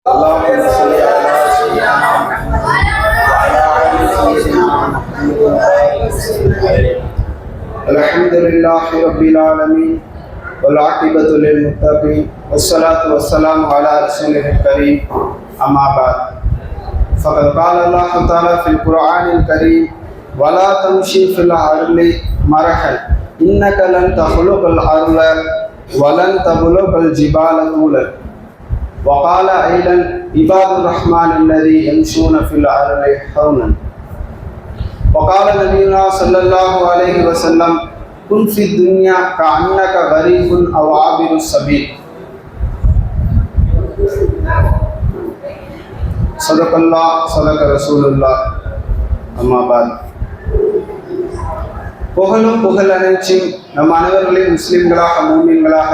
اللهم صل على سيدنا محمد وعلى آل سيدنا محمد وسلم. الحمد لله رب العالمين والعاقبة للمتقين والصلاة والسلام على رسوله الكريم أما بعد فقد قال الله تعالى في القرآن الكريم ولا تمشي في الأرض مرحا إنك لن تخلق الأرض ولن تبلغ الجبال طولا. وقال أيضا عباد الرحمن الذي يمشون في الأرض هونا. وقال نبينا صلى الله عليه وسلم كن في الدنيا كأنك غريب أو عابر السبيل. صدق الله صدق رسول الله. أما بعد புகழும் புகழ் அனைத்தும் நம் அனைவர்களையும் முஸ்லிம்களாக மூமின்களாக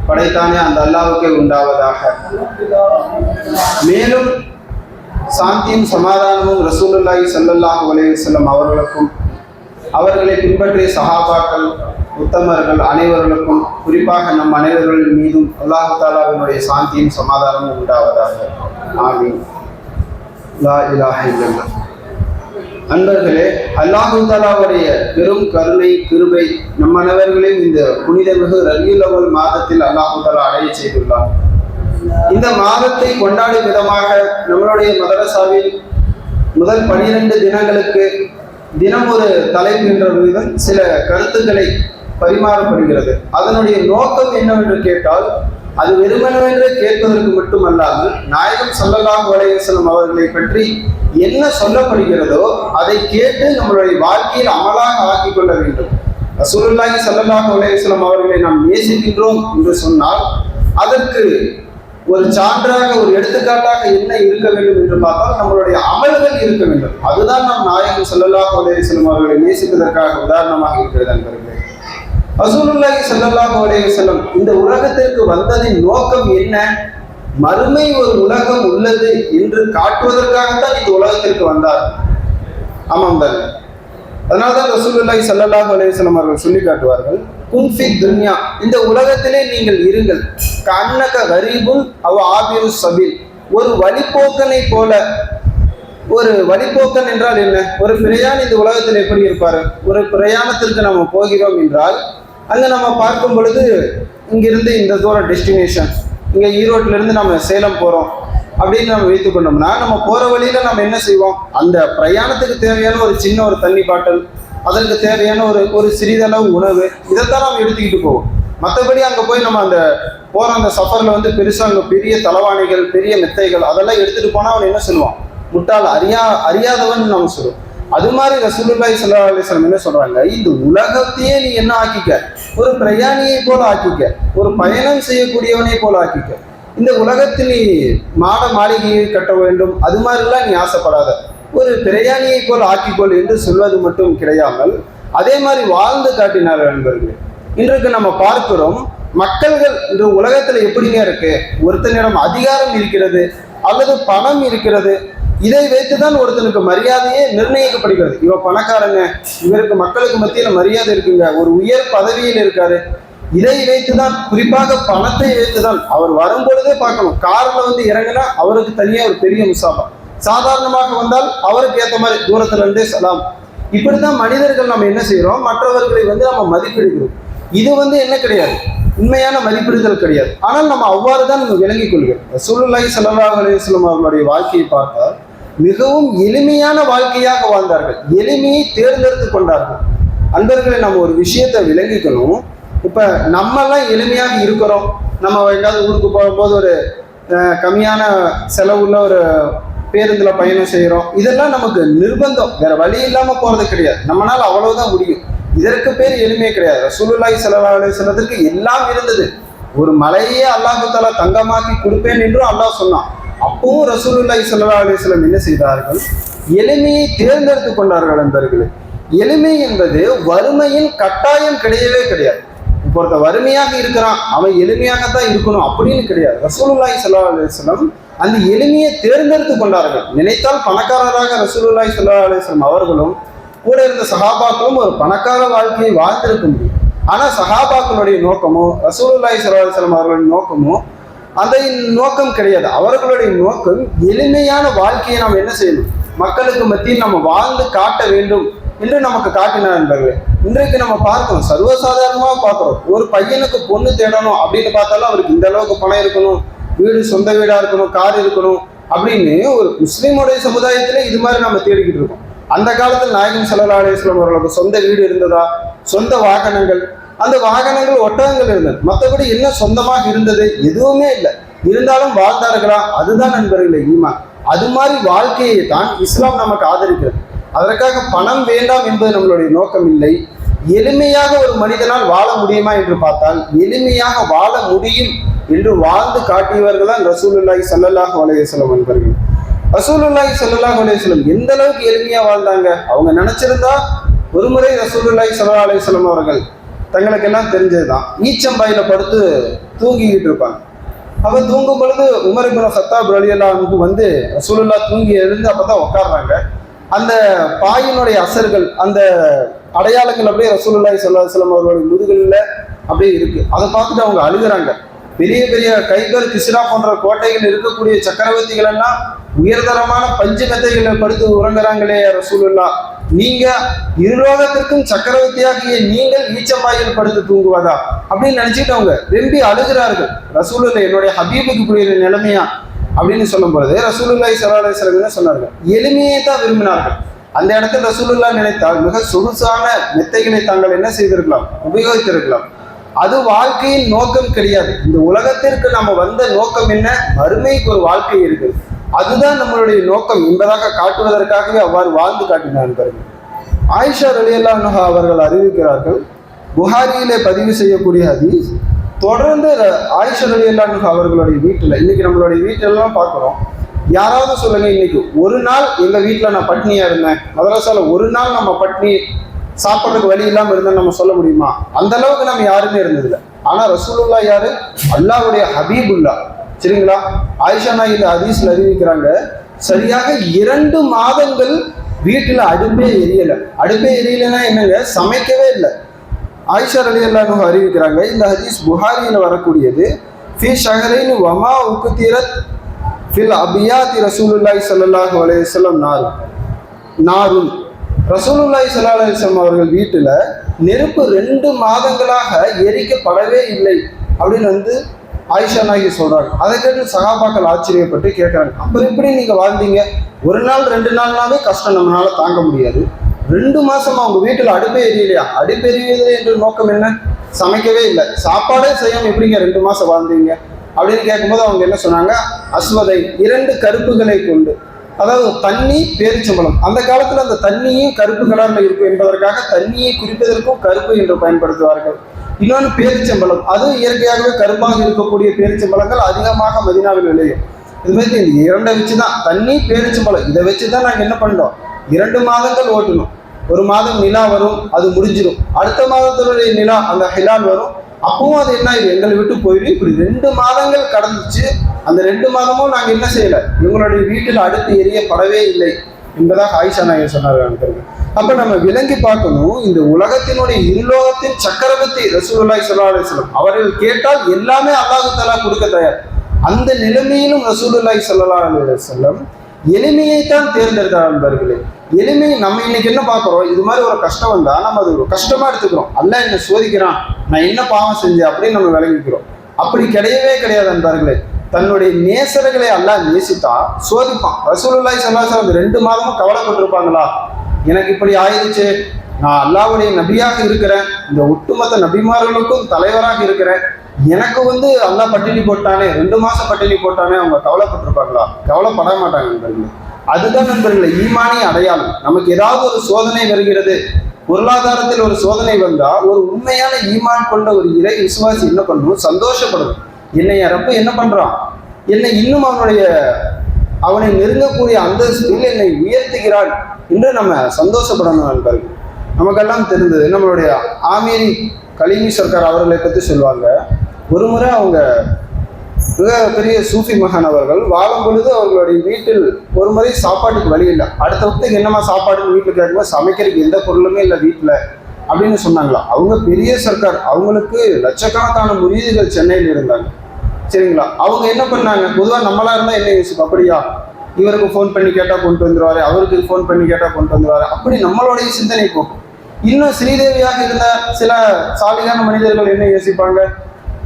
படைத்தானே அந்த அல்லாஹ்வுக்கே உண்டாவதாக. மேலும் சாந்தியும் சமாதானமும் ரசூலுல்லாஹி ஸல்லல்லாஹு அலைஹி வஸல்லம் அவர்களுக்கும் அவர்களை பின்பற்றிய சஹாபாக்கள் உத்தமர்கள் அனைவர்களுக்கும் குறிப்பாக நம் அனைவர்கள் மீதும் அல்லாஹ் தஆலாவினுடைய சாந்தியும் சமாதானமும் உண்டாவதாக. ஆமீன். லா இலாஹ இல்லல்லாஹ். அன்பர்களே, அல்லாஹ் தஆலாவுடைய பெரும் கருணை கிருபை நம் அனைவர்களையும் இந்த புனிதமிகு ரபியுல் அவ்வல் மாதத்தில் அல்லாஹ் தஆலா அடைய செய்துள்ளார். இந்த மாதத்தை கொண்டாடும் விதமாக நம்மளுடைய மதரசாவில் முதல் 12 தினங்களுக்கு தினம் ஒரு தலைப்பு என்ற விதம் சில கருத்துக்களை பரிமாறப்படுகிறது. அதனுடைய நோக்கம் என்னவென்று கேட்டால், அது வெறுமனவென்று கேட்பதற்கு மட்டுமல்லாமல் நாயகம் ஸல்லல்லாஹு அலைஹி வஸல்லம் அவர்களை பற்றி என்ன சொல்லப்படுகிறதோ அதை கேட்டு நம்மளுடைய வாழ்க்கையில் அமலாக ஆக்கிக் கொள்ள வேண்டும். ரசூலுல்லாஹி ஸல்லல்லாஹு அலைஹி வஸல்லம் அவர்களை நாம் நேசிக்கின்றோம் என்று சொன்னால் அதற்கு ஒரு சான்றாக ஒரு எடுத்துக்காட்டாக என்ன இருக்க வேண்டும் என்று பார்த்தால் நம்மளுடைய அமல்கள் இருக்க வேண்டும். அதுதான் நாம் நாயகம் ஸல்லல்லாஹு அலைஹி வஸல்லம் அவர்களை நேசிப்பதற்காக உதாரணமாக இருக்கிறது. நண்பர்களே, ரசூலுல்லாஹி ஸல்லல்லாஹு அலைஹி வஸல்லம் இந்த உலகத்திற்கு வந்ததின் நோக்கம் என்ன? மறுமை ஒரு உலகம் உள்ளது என்று காட்டுவதற்காகத்தான் இந்த உலகத்திற்கு வந்தார். ஆமாம் தானே? அதனால்தான் ரசூலுல்லாஹி ஸல்லல்லாஹு அலைஹி வஸல்லம் அவர்கள் சொல்லி காட்டுவார்கள், குன் ஃபி துன்யா, இந்த உலகத்திலே நீங்கள் இருங்கள், கஅன்னக கரீபுன் அவ் ஆபிரு சபீல், ஒரு வழிபோக்கனை போல. ஒரு வழிபோக்கன் என்றால் என்ன? ஒரு பிரயாணி இந்த உலகத்தில் எப்படி இருப்பாரு? ஒரு பிரயாணத்திற்கு நம்ம போகிறோம் என்றால் அங்கே நம்ம பார்க்கும் பொழுது இங்கிருந்து இந்த தூரம் டெஸ்டினேஷன், இங்கே ஈரோட்டிலேருந்து நம்ம சேலம் போகிறோம் அப்படின்னு நம்ம வைத்துக்கொண்டோம்னா நம்ம போகிற வழியில் நம்ம என்ன செய்வோம்? அந்த பிரயாணத்துக்கு தேவையான ஒரு சின்ன ஒரு தண்ணி பாட்டில், அதற்கு தேவையான ஒரு சிறிதளவு உணவு, இதைத்தான் நம்ம எடுத்துக்கிட்டு போவோம். மற்றபடி அங்கே போய் நம்ம அந்த போகிற அந்த சஃபரில் வந்து பெருசாக அங்கே பெரிய தலவாணிகள் பெரிய மெத்தைகள் அதெல்லாம் எடுத்துகிட்டு போனால் அவன் என்ன சொல்லுவான்? முட்டாள், அறியாதவன் நம்ம சொல்லுவோம். அது மாதிரி ரசூலுல்லாஹி ஸல்லல்லாஹு அலைஹி வஸல்லம் என்ன சொல்றாங்க? இந்த உலகத்தையே நீ என்ன ஆக்கிக்க? ஒரு பிரயாணியை போல ஆக்கிக்க, ஒரு பயணம் செய்யக்கூடியவனை போல ஆக்கிக்க. இந்த உலகத்தில் நீ மாட மாளிகையை கட்ட வேண்டும் அது மாதிரிலாம் நீ ஆசைப்படாத, ஒரு பிரயாணியை போல ஆக்கிக்கொள் என்று சொல்வது மட்டும் கிடையாமல் அதே மாதிரி வாழ்ந்து காட்டினார். நண்பர்களே, இன்றைக்கு நம்ம பார்க்கிறோம் மக்கள்கள் இந்த உலகத்துல எப்படிங்க இருக்கு? ஒருத்தனிடம் அதிகாரம் இருக்கிறது அல்லது பணம் இருக்கிறது, இதை வைத்துதான் ஒருத்தனுக்கு மரியாதையே நிர்ணயிக்கப்படுகிறது. இவன் பணக்காரங்க, இவருக்கு மக்களுக்கு மத்தியில் மரியாதை இருக்குங்க, ஒரு உயர் பதவியில் இருக்காரு, இதை வைத்துதான், குறிப்பாக பணத்தை வைத்துதான். அவர் வரும்பொழுதே பார்க்கணும், கார்ல வந்து இறங்கினா அவருக்கு தனியா ஒரு பெரிய முசாபா, சாதாரணமாக வந்தால் அவருக்கு ஏற்ற மாதிரி தூரத்துல இருந்தே சலாம். இப்படித்தான் மனிதர்கள் நம்ம என்ன செய்யறோம்? மற்றவர்களை வந்து நம்ம மதிப்பிடுகிறோம். இது வந்து என்ன கிடையாது? உண்மையான மதிப்பிடுதல் கிடையாது. ஆனால் நம்ம அவ்வாறு தான் நம்ம விளங்கிக் கொள்கிறோம். ரசூலுல்லாஹி ஸல்லல்லாஹு அலைஹி வஸல்லம் அவர்களுடைய வாழ்க்கையை பார்த்தால் மிகவும் எளிமையான வாழ்க்கையாக வாழ்ந்தார்கள், எளிமையை தேர்ந்தெடுத்து கொண்டார்கள். அன்பர்களை நம்ம ஒரு விஷயத்தை விளங்கிக்கணும். இப்போ நம்மெல்லாம் எளிமையாக இருக்கிறோம், நம்ம எங்காவது ஊருக்கு போகும்போது ஒரு கம்மியான செலவுள்ள ஒரு பேருந்தில் பயணம் செய்கிறோம், இதெல்லாம் நமக்கு நிர்பந்தம், வேற வழி இல்லாமல் போகிறது கிடையாது, நம்மளால் அவ்வளவுதான் முடியும். இதற்கு பேர் எளிமையே கிடையாது. ரசூலுல்லாஹி ஸல்லல்லாஹு அலைஹி வஸல்லத்துக்கு எல்லாம் இருந்தது. ஒரு மலையே அல்லாஹ் தஆலா தங்கமாக்கி கொடுப்பேன் என்றும் அல்லாஹ் சொன்னான். அப்பவும் ரசூலுல்லாஹி ஸல்லல்லாஹு அலைஹி வஸல்லம் என்ன செய்தார்கள்? எளிமையை தேர்ந்தெடுத்து கொண்டார்கள். நண்பர்களே, எளிமை என்பது வறுமையின் கட்டாயம் கிடையவே கிடையாது. இப்போ ஒருத்த வறுமையாக இருக்கிறான், அவன் எளிமையாகத்தான் இருக்கணும் அப்படின்னு கிடையாது. ரசூலுல்லாஹி ஸல்லல்லாஹு அலைஹி வஸல்லம் அந்த எளிமையை தேர்ந்தெடுத்து கொண்டார்கள். நினைத்தால் பணக்காரராக ரசூலுல்லாஹி ஸல்லல்லாஹு அலைஹி வஸல்லம் அவர்களும் கூட இருந்த சஹாபாக்களும் ஒரு பணக்கார வாழ்க்கையை வாழ்ந்திருக்க முடியும். ஆனால் சஹாபாக்களுடைய நோக்கமோ ரசூலுல்லாஹி ஸல்லல்லாஹு அலைஹி வஸல்லம் அவர்களுடைய நோக்கமோ அதை நோக்கம் கிடையாது. அவர்களுடைய நோக்கம் எளிமையான வாழ்க்கையை நாம் என்ன செய்யணும், மக்களுக்கு மத்தியில் நம்ம வாழ்ந்து காட்ட வேண்டும் என்று நமக்கு காட்டினார் என்பவர்களே. இன்றைக்கு நம்ம பார்க்கிறோம், சர்வசாதாரணமாக பார்க்கிறோம், ஒரு பையனுக்கு பொண்ணு தேடணும் அப்படின்னு பார்த்தாலும் அவருக்கு இந்த அளவுக்கு பணம் இருக்கணும், வீடு சொந்த வீடா இருக்கணும், கார் இருக்கணும் அப்படின்னு ஒரு முஸ்லீமுடைய சமுதாயத்திலே இது மாதிரி நம்ம தேடிக்கிட்டு இருக்கோம். அந்த காலத்தில் நாயகம் ஸல்லல்லாஹு அலைஹி வஸல்லம் அவர்களுக்கு சொந்த வீடு இருந்ததா, சொந்த வாகனங்கள், அந்த வாகனங்கள் ஒட்டகங்கள் இருந்தது, மற்றபடி என்ன சொந்தமாக இருந்தது எதுவுமே இல்லை. இருந்தாலும் வாழ்ந்தார்களா? அதுதான் நண்பர்களே ஈமான். அது மாதிரி வாழ்க்கையை தான் இஸ்லாம் நமக்கு ஆதரிக்கிறது. அதற்காக பணம் வேண்டாம் என்பது நம்மளுடைய நோக்கம் இல்லை. எளிமையாக ஒரு மனிதனால் வாழ முடியுமா என்று பார்த்தால் எளிமையாக வாழ முடியும் என்று வாழ்ந்து காட்டியவர்கள் தான் ரசூலுல்லாஹி ஸல்லல்லாஹு அலைஹி வஸல்லம் என்பவர்கள். ரசூலுல்லாஹி ஸல்லல்லாஹு அலைஹி வஸல்லம் எந்த அளவுக்கு எளிமையா வாழ்ந்தாங்க. அவங்க நினைச்சிருந்தா ஒரு முறை ரசூலுல்லாஹி ஸல்லல்லாஹு அலைஹி வஸல்லம் அவர்கள் தங்களுக்கு எல்லாம் தெரிஞ்சதுதான், ஈச்சம்பாயில படுத்து தூங்கிக்கிட்டு இருப்பாங்க. அப்ப தூங்கும் பொழுது உமர் இப்னு கத்தாப் ரலியல்லாஹு அன்ஹு வந்து ரசூலுல்லாஹ் தூங்கி எழுந்து அப்பதான் உட்கார்றாங்க. அந்த பாயினுடைய அசர்கள், அந்த அடையாளங்கள் அப்படியே ரசூலுல்லாஹி ஸல்லல்லாஹு அலைஹி வஸல்லம் அவர்களுடைய முதுகுல அப்படியே இருக்கு. அதை பார்த்துட்டு அவங்க அழுகிறாங்க. பெரிய பெரிய கைபர், கிஸ்ரா போன்ற கோட்டைகள் இருக்கக்கூடிய சக்கரவர்த்திகள் எல்லாம் உயர்தரமான பஞ்சு மெத்தைகளை படுத்து உறங்குறாங்களே ரசூலுல்லாஹ், நீங்க இருலோகத்திற்கும் சக்கரவர்த்தியாகிய நீங்கள் ஈச்சம்பாயில் படுத்து தூங்குவதா அப்படின்னு நினைச்சிட்டு அவங்க வெம்பி அழுகிறார்கள். ரசூலுல்லாஹ் என்னுடைய ஹபீபுக்கு புரியுற நிலைமையா அப்படின்னு சொல்லும் பொழுது ரசூலுல்லாஹி ஸல்லல்லாஹு அலைஹி வஸல்லம் என்ன சொன்னார்கள், எளிமையை தான் விரும்பினார்கள். அந்த இடத்துல ரசூலுல்லாஹ் நினைத்தால் மிக சொகுசான மெத்தைகளை தாங்கள் என்ன செய்திருக்கலாம், உபயோகித்திருக்கலாம். அது வாழ்க்கையின் நோக்கம் கிடையாது. இந்த உலகத்திற்கு நம்ம வந்த நோக்கம் என்ன, மறுமைக்கு ஒரு வாழ்க்கை இருக்குது, அதுதான் நம்மளுடைய நோக்கம் என்பதாக காட்டுவதற்காகவே அவ்வாறு வாழ்ந்து காட்டினார்கள். ஆயிஷா ரலியல்லாஹு அன்ஹா அவர்கள் அறிவிக்கிறார்கள், புகாரியிலே பதிவு செய்யக்கூடிய ஹதீஸ். தொடர்ந்து ஆயிஷா ரலியல்லாஹு அன்ஹா அவர்களுடைய வீட்டில், இன்னைக்கு நம்மளுடைய வீட்டிலலாம் பார்க்குறோம், யாராவது சொல்லுங்க இன்னைக்கு ஒரு நாள் எங்க வீட்டில் நான் பட்னியா இருந்தேன், மதரசால ஒரு நாள் நம்ம பட்னி சாப்பிட்றதுக்கு வழி இல்லாமல் இருந்தால் நம்ம சொல்ல முடியுமா? அந்த அளவுக்கு நம்ம யாருமே இருந்ததில்லை. ஆனா ரசூலுல்லாஹ் யாரு, அல்லாஹ்வுடைய ஹபீபுல்லா, சரிங்களா? ஆயிஷா நாயகி இந்த ஹதீஸ்ல அறிவிக்கிறாங்க, சரியாக 2 மாதங்கள் வீட்டுல அடுப்பே எரியல. அடுப்பே எரியலைன்னா என்னங்க, சமைக்கவே இல்லை. ஆயிஷா ரலியல்லாஹு அன்ஹா அறிவிக்கிறாங்க, இந்த ஹதீஸ் புகாரியில வரக்கூடியது, ஃபி ஷஹரைன் வமா உக்திரத் ஃபில் அபியாத்தி ரசூலுல்லாஹி ஸல்லல்லாஹு அலைஹி வஸல்லம் நாருன். ரசூலுல்லாஹி ஸல்லல்லாஹு அலைஹி வஸல்லம் அவர்கள் வீட்டுல நெருப்பு 2 மாதங்களாக எரிக்கப்படவே இல்லை அப்படின்னு வந்து ஆயிஷா நாயகி சொல்றாங்க. அதை கேட்டு சகாபாக்கள் ஆச்சரியப்பட்டு கேட்கறாங்க, அப்ப எப்படி நீங்க வாழ்ந்தீங்க? ஒரு நாள் 2 நாள்னாவே கஷ்டம், நம்மளால தாங்க முடியாது. 2 மாசமா உங்க வீட்டுல அடுப்பே எரியலையா? அடுப்பு எரியுது என்ற நோக்கம் என்ன? சமைக்கவே இல்லை, சாப்பாடே செய்யாம எப்படிங்க 2 மாசம் வாழ்ந்தீங்க அப்படின்னு கேட்கும்போது அவங்க என்ன சொன்னாங்க, அஸ்வதை 2 கருப்புகளை கொண்டு, அதாவது தண்ணி, பேரிச்சம்பழம். அந்த காலத்துல அந்த தண்ணியும் கருப்பு கலர்ல இருக்கும் என்பதற்காக தண்ணியை குறிப்பதற்கும் கருப்பு என்று பயன்படுத்துவார்கள். இன்னொன்று பேரிச்சம்பழம், அது இயற்கையாகவே கருப்பாக இருக்கக்கூடிய பேரிச்சம்பழங்கள் அதிகமாக மதீனாவில் விளையும். இது மாதிரி இந்த 2 வச்சுதான், தண்ணி பேரிச்சம்பழம், இதை வச்சுதான் நாங்கள் என்ன பண்ணோம், 2 மாதங்கள் ஓட்டணும். ஒரு மாதம் நிலா வரும், அது முடிஞ்சிடும். அடுத்த மாதத்தினுடைய நிலா, அந்த ஹிலால் வரும், அப்பவும் அது என்ன ஆயிடும், எங்களை விட்டு போயிடும். இப்படி 2 மாதங்கள் கடந்துச்சு. அந்த 2 மாதமும் நாங்கள் என்ன செய்யல, எங்களுடைய வீட்டில் அடுத்து எரியப்படவே இல்லை என்பதாக ஆயிஷா நாயகி சொன்னார்கள். அப்ப நம்ம விளங்கி பார்க்கணும், இந்த உலகத்தினுடைய இருலோகத்தின் சக்கரவர்த்தி ரசூலுல்லாஹி ஸல்லல்லாஹு அலைஹி வஸல்லம் அவர்கள் கேட்டால் எல்லாமே அல்லாஹ் தஆலா கொடுக்க தயார். அந்த நிலைமையிலும் ரசூலுல்லாஹி ஸல்லல்லாஹு அலைஹி வஸல்லம் எளிமையைத்தான் தேர்ந்தெடுத்தார் நண்பர்களே. எளிமை, நம்ம இன்னைக்கு என்ன பார்க்குறோம், இது மாதிரி ஒரு கஷ்டம் வந்தா நம்ம அது ஒரு கஷ்டமா எடுத்துக்கிறோம். அல்லாஹ் என்ன சோதிக்கிறான், நான் என்ன பாவம் செஞ்சேன் அப்படின்னு நம்ம விளங்கிக்கிறோம். அப்படி கிடையவே கிடையாது நண்பர்களே. தன்னுடைய நேசர்களை அல்லாஹ் நேசித்தா சோதிப்பான். ரசூலுல்லாஹி ஸல்லல்லாஹு அலைஹி வஸல்லம் 2 மாதமும் கவலைப்பட்டிருப்பாங்களா, எனக்கு இப்படி ஆயிடுச்சு, நான் அல்லாஹ்வுடைய நபியாக இருக்கிறேன், இந்த ஒட்டுமொத்த நபிமார்களுக்கும் தலைவராக இருக்கிறேன், எனக்கு வந்து அல்லாஹ் பட்டினி போட்டானே, 2 மாசம் பட்டினி போட்டானே, அவங்க கவலைப்பட்டிருப்பாங்களா? கவலைப்பட மாட்டாங்க நண்பர்களே. அதுதான் நண்பர்களே ஈமானிய அடையாளம். நமக்கு ஏதாவது ஒரு சோதனை வருகிறது, பொருளாதாரத்தில் ஒரு சோதனை வந்தா ஒரு உண்மையான ஈமான் கொண்ட ஒரு இறை விசுவாசி என்ன பண்ணணும், சந்தோஷப்படணும். என்னை ரப்பு என்ன பண்றான், என்னை இன்னும் அவனை நெருங்கக்கூடிய அந்தஸ்தில் என்னை உயர்த்துகிறான் என்று நம்ம சந்தோஷப்படணும் நண்பர்கள். நமக்கெல்லாம் தெரிந்தது, நம்மளுடைய ஆமீரி கலீமி சர்க்கார் அவர்களை பற்றி சொல்லுவாங்க. ஒரு முறை அவங்க மிக பெரிய சூஃபி மகான் அவர்கள் வாழும் பொழுது அவர்களுடைய வீட்டில் ஒரு முறை சாப்பாட்டுக்கு வழி இல்லை. அடுத்த வகுத்துக்கு என்னமா சாப்பாடுன்னு வீட்டில் கேட்கும்போது சமைக்கிறதுக்கு எந்த பொருளுமே இல்லை வீட்டில் அப்படின்னு சொன்னாங்களா. அவங்க பெரிய சர்க்கார், அவங்களுக்கு லட்சக்கணக்கான முரீதுகள் சென்னையில் இருந்தாங்க. சரிங்களா? அவங்க என்ன பண்ணாங்க, பொதுவாக நம்மளா இருந்தால் என்ன யோசிப்போம், அப்படியா இவருக்கு ஃபோன் பண்ணி கேட்டால் கொண்டு வந்துருவாரு, அவருக்கு ஃபோன் பண்ணி கேட்டால் கொண்டு வந்துருவாரு, அப்படி நம்மளுடைய சிந்தனை போகும். இன்னும் ஸ்ரீதேவியாக இருந்த சில சாலிகான மனிதர்கள் என்ன யோசிப்பாங்க,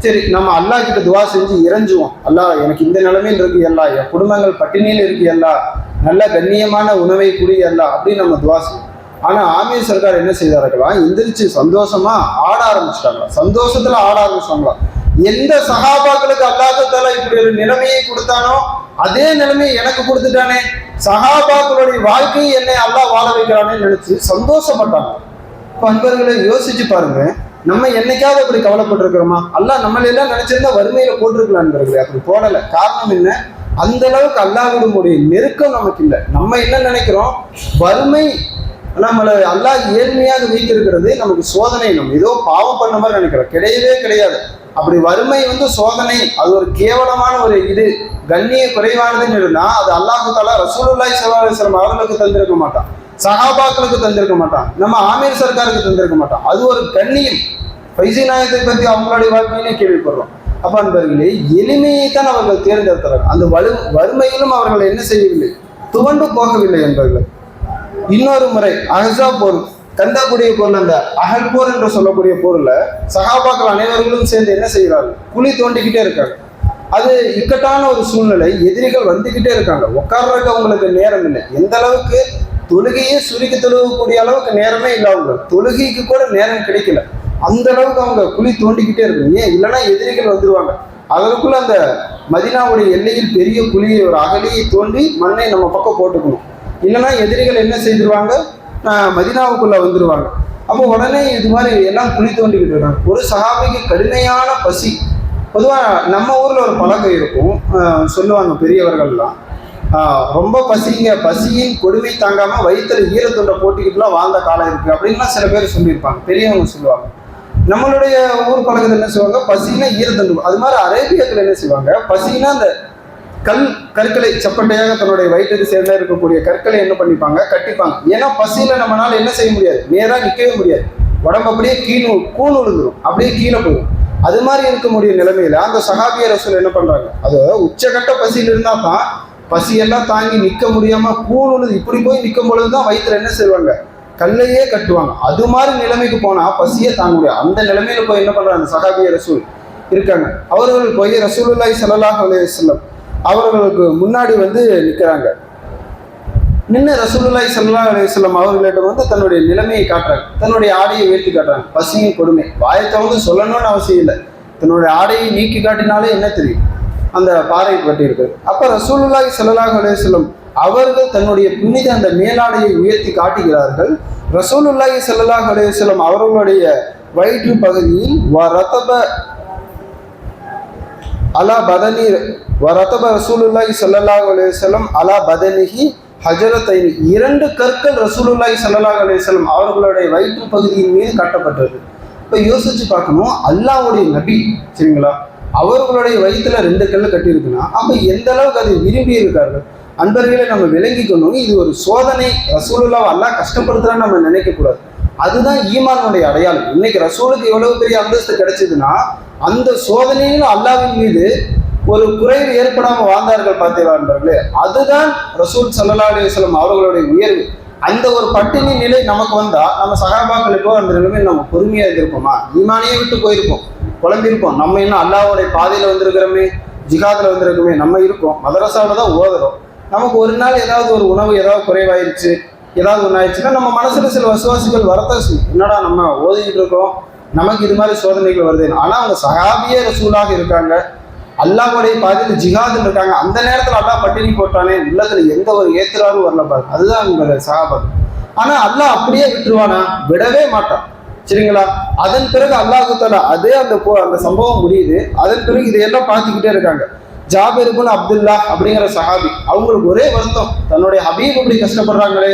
சரி நம்ம அல்லா கிட்ட துவா செஞ்சு இறைஞ்சுவோம், அல்லா எனக்கு இந்த நிலைமையில் இருக்கு அல்லா, என் குடும்பங்கள் பட்டினியில் இருக்கு அல்லா, நல்ல கண்ணியமான உணவை குடி அல்லா அப்படின்னு நம்ம துவா செய்வோம். ஆனால் ஆமீர் சர்க்கார் என்ன செய்தார்களாம், எந்திரிச்சு சந்தோஷமா ஆட ஆரம்பிச்சிட்டாங்களா, சந்தோஷத்துல ஆட ஆரம்பிச்சாங்களா. எந்த சகாபாக்களுக்கு அல்லாஹ் இப்படி ஒரு நிலைமையை கொடுத்தானோ அதே நிலைமையை எனக்கு கொடுத்துட்டானே, சகாபாக்களுடைய வாழ்க்கையை என்னை அல்லாஹ் வாழ வைக்கிறானே நினைச்சு சந்தோஷப்பட்டாங்க. அன்பர்களை யோசிச்சு பாருங்க, நம்ம என்னைக்காவது அப்படி கவலைப்பட்டிருக்கிறோமா? அல்லாஹ் நம்மளெல்லாம் நினைச்சிருந்தா வறுமையில போட்டிருக்கலாம் நண்பர்களே, அப்படி போடலை. காரணம் என்ன, அந்த அளவுக்கு அல்லாஹ்வுடைய நெருக்கம் நமக்கு இல்லை. நம்ம என்ன நினைக்கிறோம், வறுமை நம்மளை அல்லாஹ் ஏழ்மையாக வைத்திருக்கிறது நமக்கு சோதனை, நம்ம ஏதோ பாவம் பண்ண மாதிரி நினைக்கிறோம். கிடையவே கிடையாது. அப்படி வறுமை சோதனை, அது ஒரு கேவலமான ஒரு இது, கண்ணிய குறைவானதுன்னு இருந்தா அது அல்லாஹ் தஆலா ரசூலுல்லாஹி ஸல்லல்லாஹு அலைஹி வஸல்லம் அவர்களுக்கு தந்திருக்க மாட்டான், சஹாபாக்களுக்கு தந்திருக்க மாட்டான், நம்ம ஆமீர் சர்க்காருக்கு தந்திருக்க மாட்டான். அது ஒரு கண்ணியம். ஃபைசி நாயகத்தை பற்றி அவங்களுடைய வாழ்க்கையிலே கேள்விப்படுறோம். அப்ப அன்பர்களே, எளிமையைத்தான் அவர்கள் தேர்ந்தெடுத்தார்கள். அந்த வறுமையிலும் அவர்கள் என்ன செய்யவில்லை, துவண்டு போகவில்லை என்பர்கள். இன்னொரு முறை அஹ்ஸாப் போர், கந்தக்கூடிய போர்ல, அந்த அகல் போர் என்று சொல்லக்கூடிய போர்ல சஹாபாக்கள் அனைவர்களும் சேர்ந்து என்ன செய்கிறார்கள், குழி தோண்டிக்கிட்டே இருக்காங்க. அது இக்கட்டான ஒரு சூழ்நிலை, எதிரிகள் வந்துகிட்டே இருக்காங்க, உட்கார்றதுக்கு அவங்களுக்கு நேரம் இல்லை. எந்த அளவுக்கு தொழுகையே சுருக்கி தொழுகக்கூடிய அளவுக்கு நேரமே இல்லை, அவங்க தொழுகைக்கு கூட நேரம் கிடைக்கல, அந்த அளவுக்கு அவங்க குழி தோண்டிக்கிட்டே இருக்காங்க. ஏன் இல்லைன்னா எதிரிகள் வந்துருவாங்க. அதற்குள்ள அந்த மதீனாவுடைய எல்லையில் பெரிய குழியை, ஒரு அகலியை தோண்டி மண்ணை நம்ம பக்கம் போட்டுக்கணும், இல்லைன்னா எதிரிகள் என்ன செய்திருவாங்க, மதீனாவுக்குள்ள வந்துருவாங்க. அப்போ உடனே இது மாதிரி எல்லாம் குழி தோண்டிக்கிட்டு இருக்காங்க. ஒரு சஹாபிக்கு கடுமையான பசி. பொதுவாக நம்ம ஊர்ல ஒரு பழக்கம் இருக்கும், சொல்லுவாங்க பெரியவர்கள்லாம், ரொம்ப பசிங்க, பசியின் கொடுமை தாங்காம வயிற்றுல ஈரத்துண்டை போட்டிக்கிட்டுலாம் வாழ்ந்த காலம் இருக்கு அப்படின்லாம் சில பேர் சொல்லியிருப்பாங்க, பெரியவங்க சொல்லுவாங்க. நம்மளுடைய ஊர் பழக்கத்தில் என்ன செய்வாங்க, பசினா ஈரத்துண்டு. அது மாதிரி அரேபியத்தில் என்ன செய்வாங்க, பசினா அந்த கற்களை சப்பட்டையாக தன்னுடைய வயிற்றுக்கு சேர்ந்தா இருக்கக்கூடிய கற்களை என்ன பண்ணிப்பாங்க, கட்டிப்பாங்க. ஏன்னா பசியில நம்மளால என்ன செய்ய முடியாது, நேராக நிற்கவே முடியாது, உடம்பு அப்படியே கூண் விழுந்துடும், அப்படியே கீழே போயிடும். அது மாதிரி இருக்கக்கூடிய நிலைமையில அந்த சஹாபிய ரசூல் என்ன பண்றாங்க, அது உச்சகட்ட பசியில் இருந்தா தான் பசியெல்லாம் தாங்கி நிற்க முடியாம கூண் விழுது இப்படி போய் நிற்கும் பொழுதுதான் வயிற்றுல என்ன செய்வாங்க, கல்லையே கட்டுவாங்க. அது மாதிரி நிலைமைக்கு போனா பசியே தாங்க முடியாது. அந்த நிலைமையில போய் என்ன பண்றாங்க, அந்த சஹாபிய ரசூல் இருக்காங்க. அவர்கள் போய் ரசூலுல்லாஹி ஸல்லல்லாஹு அலைஹி வஸல்லம் அவர்களுக்கு முன்னாடி நிற்கிறாங்க. நின்று ரசூலுல்லாஹி ஸல்லல்லாஹு அலைஹி வஸல்லம் அவர்களிடம் தன்னுடைய நிலைமையை காட்டுறாங்க, தன்னுடைய ஆடையை உயர்த்தி காட்டுறாங்க. பசியின் கொடுமை வாயத்தை சொல்லணும்னு அவசியம் இல்லை, தன்னுடைய ஆடையை நீக்கி காட்டினாலே என்ன தெரியும், அந்த பாறை பட்டி இருக்கு. அப்ப ரசூலுல்லாஹி ஸல்லல்லாஹு அலைஹி வஸல்லம் அவர்கள் தன்னுடைய புனித அந்த மேலாடையை உயர்த்தி காட்டுகிறார்கள். ரசூலுல்லாஹி ஸல்லல்லாஹு அலைஹி வஸல்லம் அவர்களுடைய வயிற்று பகுதியில் அலா பதனி வரதப ரசூலுல்லாஹி ஸல்லல்லாஹு அலைஹி வஸல்லம் அலா பதனிஹி ஹஜரத்தைனி, 2 கற்கள் ரசூலுல்லாஹி ஸல்லல்லாஹு அலைஹி வஸல்லம் அவர்களுடைய வயிற்று பகுதியின் மீது கட்டப்பட்டது. இப்போ யோசிச்சு பார்க்கணும், அல்லாஹ்வுடைய நபி சரிங்களா, அவர்களுடைய வயிற்றுல 2 கல் கட்டியிருக்குன்னா அப்போ எந்த அளவுக்கு அதை விரும்பி இருக்கார்கள். அன்பர்களை நம்ம விளங்கிக்கணும், இது ஒரு சோதனை. ரசூலுல்லாஹ் அல்லாஹ் கஷ்டப்படுத்துறான்னு நம்ம நினைக்கக்கூடாது. அதுதான் ஈமானுடைய அடையாளம். இன்னைக்கு ரசூலுக்கு எவ்வளவு பெரிய அந்தஸ்து கிடைச்சதுன்னா அந்த சோதனையிலும் அல்லாஹ்வின் மீது ஒரு குறைவு ஏற்படாமல் வாழ்ந்தார்கள் பார்த்தீர்களே, அதுதான் ரசூல் ஸல்லல்லாஹு அலைஹி வஸல்லம் அவர்களுடைய உயர்வு. அந்த ஒரு பட்டினி நிலை நமக்கு வந்தா நம்ம சஹாபாக்களுக்கோ அந்த நிலைமையில் நம்ம பொறுமையா இருந்திருப்போமா, ஈமானையே விட்டு போயிருப்போம், குழம்பிருப்போம். நம்ம இன்னும் அல்லாஹ்வுடைய பாதையில வந்திருக்கிறோமே, ஜிஹாதுல வந்திருக்கோமே, நம்ம இருக்கோம் மதரசாவில் தான் ஓதுறோம். நமக்கு ஒரு நாள் ஏதாவது ஒரு உணவு ஏதாவது குறைவாயிருச்சு, ஏதாவது ஒன்று ஆயிடுச்சுன்னா நம்ம மனசுல சில வசுவாசிகள் வரத்தான் செய்யும். என்னடா நம்ம ஓதிக்கிட்டு இருக்கோம், நமக்கு இது மாதிரி சோதனைகள் வருது. ஆனால் அவங்க சஹாபியே ரசூலாக இருக்காங்க, அல்லாஹ்வுடைய பாதையில் ஜிஹாதுன்னு இருக்காங்க. அந்த நேரத்தில் அல்லாஹ் பட்டினி போட்டானே, உள்ளத்துல எந்த ஒரு ஏத்துறாரும் வரல பாரு, அதுதான் உங்களை சஹாபாத். ஆனா அல்லாஹ் அப்படியே விட்டுருவானா, விடவே மாட்டான் சரிங்களா. அதன் பிறகு அல்லாஹு தஆலா அதே அந்த சம்பவம் முடியுது. அதன் பிறகு இதையெல்லாம் பார்த்துக்கிட்டே இருக்காங்க. ஜாபிர் இப்னு அப்துல்லா அப்படிங்கிற சஹாபி, அவங்களுக்கு ஒரே வருத்தம், தன்னுடைய ஹபீப் இப்படி கஷ்டப்படுறாங்களே,